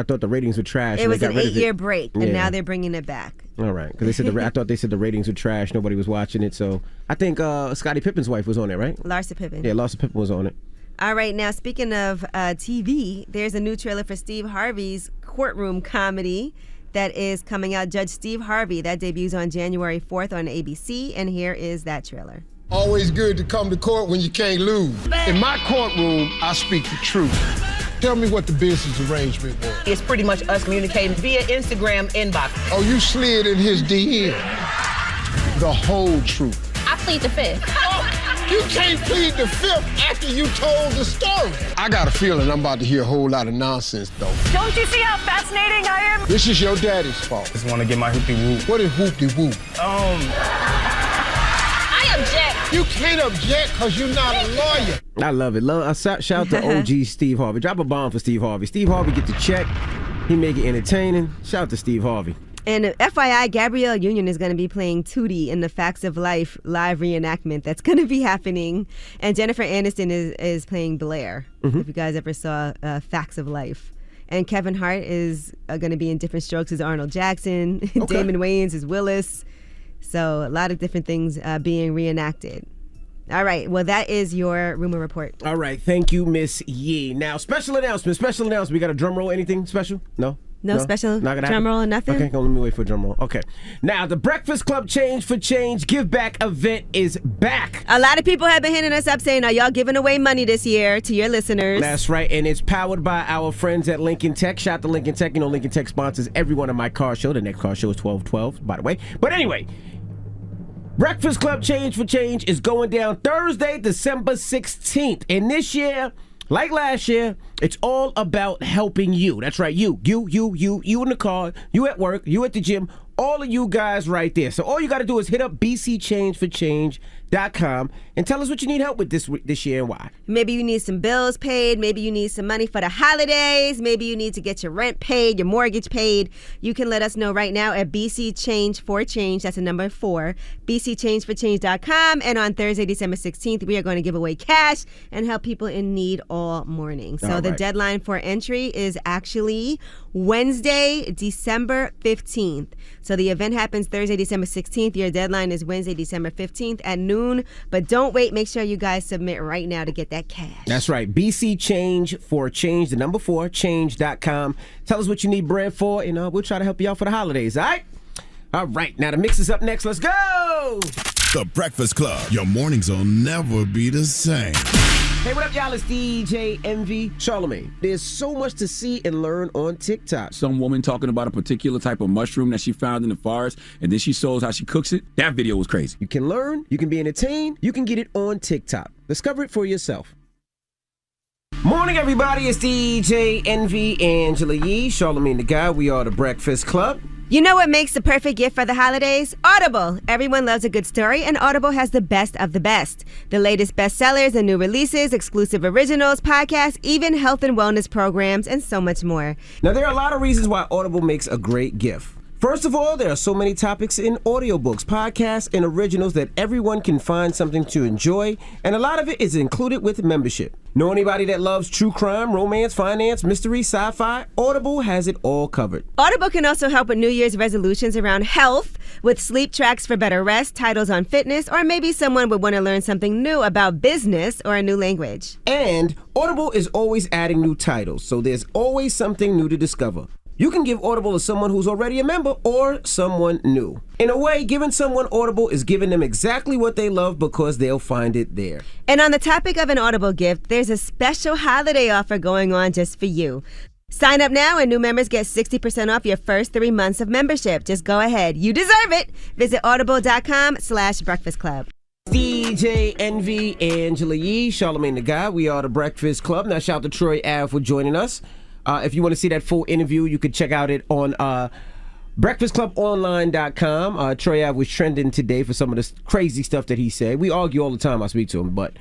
thought the ratings were trash. It was an 8-year break, and now they're bringing it back. All right, because I thought they said the ratings were trash. Nobody was watching it. So I think Scottie Pippen's wife was on it, right? Larsa Pippen. Yeah, Larsa Pippen was on it. All right, now speaking of TV, there's a new trailer for Steve Harvey's courtroom comedy that is coming out. Judge Steve Harvey, that debuts on January 4th on ABC, and here is that trailer. Always good to come to court when you can't lose. In my courtroom, I speak the truth. Tell me what the business arrangement was. It's pretty much us communicating via Instagram inbox. Oh, you slid in his DM. The whole truth. I plead the fifth. You can't plead the fifth after you told the story. I got a feeling I'm about to hear a whole lot of nonsense, though. Don't you see how fascinating I am? This is your daddy's fault. Just want to get my hoopty-whoop. What is hoopty-whoop? I object. You can't object because you're not a lawyer. I love it. Shout out to OG Steve Harvey. Drop a bomb for Steve Harvey. Steve Harvey get the check. He make it entertaining. Shout out to Steve Harvey. And FYI, Gabrielle Union is going to be playing Tootie in the Facts of Life live reenactment that's going to be happening. And Jennifer Aniston is playing Blair, if you guys ever saw Facts of Life. And Kevin Hart is going to be in Different Strokes as Arnold Jackson. Okay. Damon Wayans is Willis. So a lot of different things being reenacted. All right. Well, that is your rumor report. All right. Thank you, Miss Yee. Now, special announcement. We got a drum roll. Anything special? No? No special drum roll or nothing? Okay, let me wait for a drum roll. Okay. Now, the Breakfast Club Change for Change Give Back event is back. A lot of people have been hitting us up saying, are y'all giving away money this year to your listeners? That's right, and it's powered by our friends at Lincoln Tech. Shout out to Lincoln Tech. Lincoln Tech sponsors every one of my car show. The next car show is 12/12, by the way. But anyway, Breakfast Club Change for Change is going down Thursday, December 16th. And this year, like last year, it's all about helping you. That's right, you in the car, you at work, you at the gym, all of you guys right there. So all you got to do is hit up bcchangeforchange.com freestyles.com and tell us what you need help with this year and why. Maybe you need some bills paid. Maybe you need some money for the holidays. Maybe you need to get your rent paid, your mortgage paid. You can let us know right now at BC Change for Change. That's a number 4. BCChangeforChange.com. And on Thursday, December 16th, we are going to give away cash and help people in need all morning. So the deadline for entry is actually Wednesday, December 15th. So the event happens Thursday, December 16th. Your deadline is Wednesday, December 15th at noon. But don't wait. Make sure you guys submit right now to get that cash. That's right. BC Change for Change, the number 4, change.com. Tell us what you need bread for, and we'll try to help you out for the holidays, all right? All right. Now the mix is up next. Let's go. The Breakfast Club. Your mornings will never be the same. Hey, what up, y'all? It's DJ Envy. Charlamagne, there's so much to see and learn on TikTok. Some woman talking about a particular type of mushroom that she found in the forest, and then she shows how she cooks it. That video was crazy. You can learn, you can be entertained, you can get it on TikTok. Discover it for yourself. Morning, everybody. It's DJ Envy, Angela Yee, Charlamagne the Guy. We are the Breakfast Club. You know what makes the perfect gift for the holidays? Audible. Everyone loves a good story, and Audible has the best of the best. The latest bestsellers and new releases, exclusive originals, podcasts, even health and wellness programs, and so much more. Now, there are a lot of reasons why Audible makes a great gift. First of all, there are so many topics in audiobooks, podcasts, and originals that everyone can find something to enjoy, and a lot of it is included with membership. Know anybody that loves true crime, romance, finance, mystery, sci-fi? Audible has it all covered. Audible can also help with New Year's resolutions around health, with sleep tracks for better rest, titles on fitness, or maybe someone would want to learn something new about business or a new language. And Audible is always adding new titles, so there's always something new to discover. You can give Audible to someone who's already a member or someone new. In a way, giving someone Audible is giving them exactly what they love because they'll find it there. And on the topic of an Audible gift, there's a special holiday offer going on just for you. Sign up now and new members get 60% off your first 3 months of membership. Just go ahead. You deserve it. Visit audible.com/Breakfast Club. DJ Envy, Angela Yee, Charlamagne the Guy. We are the Breakfast Club. Now shout out to Troy Ave for joining us. If you want to see that full interview, you can check out it on breakfastclubonline.com. Troy Ave was trending today for some of the crazy stuff that he said. We argue all the time I speak to him, but...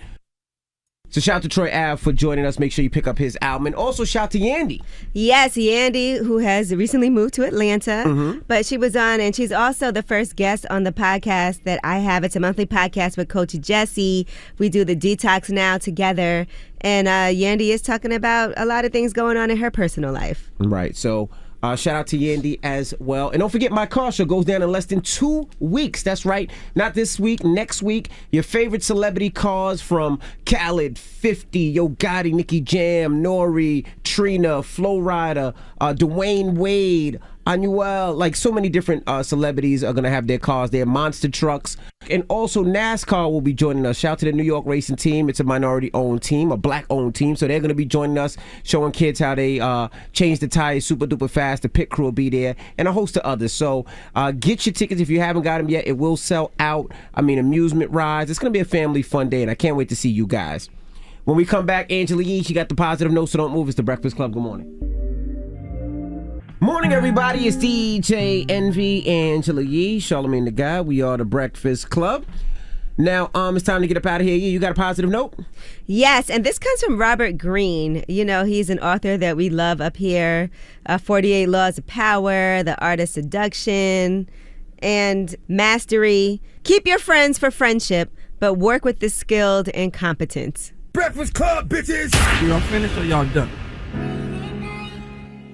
So shout out to Troy Ave for joining us. Make sure you pick up his album. And also shout out to Yandy. Yes, Yandy, who has recently moved to Atlanta. But she was on, and she's also the first guest on the podcast that I have. It's a monthly podcast with Coach Jussie. We do the Detox Now together. And Yandy is talking about a lot of things going on in her personal life. Right. So... shout out to Yandy as well. And don't forget, my car show goes down in less than 2 weeks. That's right. Not this week, next week. Your favorite celebrity cars from Khaled, 50, Yo Gotti, Nicky Jam, Nori, Trina, Flo Rida, Dwayne Wade, Anuel, like so many different celebrities are going to have their cars, their monster trucks. And also NASCAR will be joining us. Shout out to the New York racing team. It's a minority-owned team, a black-owned team. So they're going to be joining us, showing kids how they change the tires super duper fast. The pit crew will be there, and a host of others. So get your tickets if you haven't got them yet. It will sell out. I mean, amusement rides. It's going to be a family fun day, and I can't wait to see you guys. When we come back, Angela Yee, she got the positive notes, so don't move. It's the Breakfast Club. Good morning. Morning, everybody. It's DJ Envy, Angela Yee, Charlamagne the Guy. We are the Breakfast Club. Now, it's time to get up out of here. You got a positive note? Yes, and this comes from Robert Greene. You know, he's an author that we love up here. 48 Laws of Power, The Art of Seduction, and Mastery. Keep your friends for friendship, but work with the skilled and competent. Breakfast Club, bitches! Y'all finished or y'all done?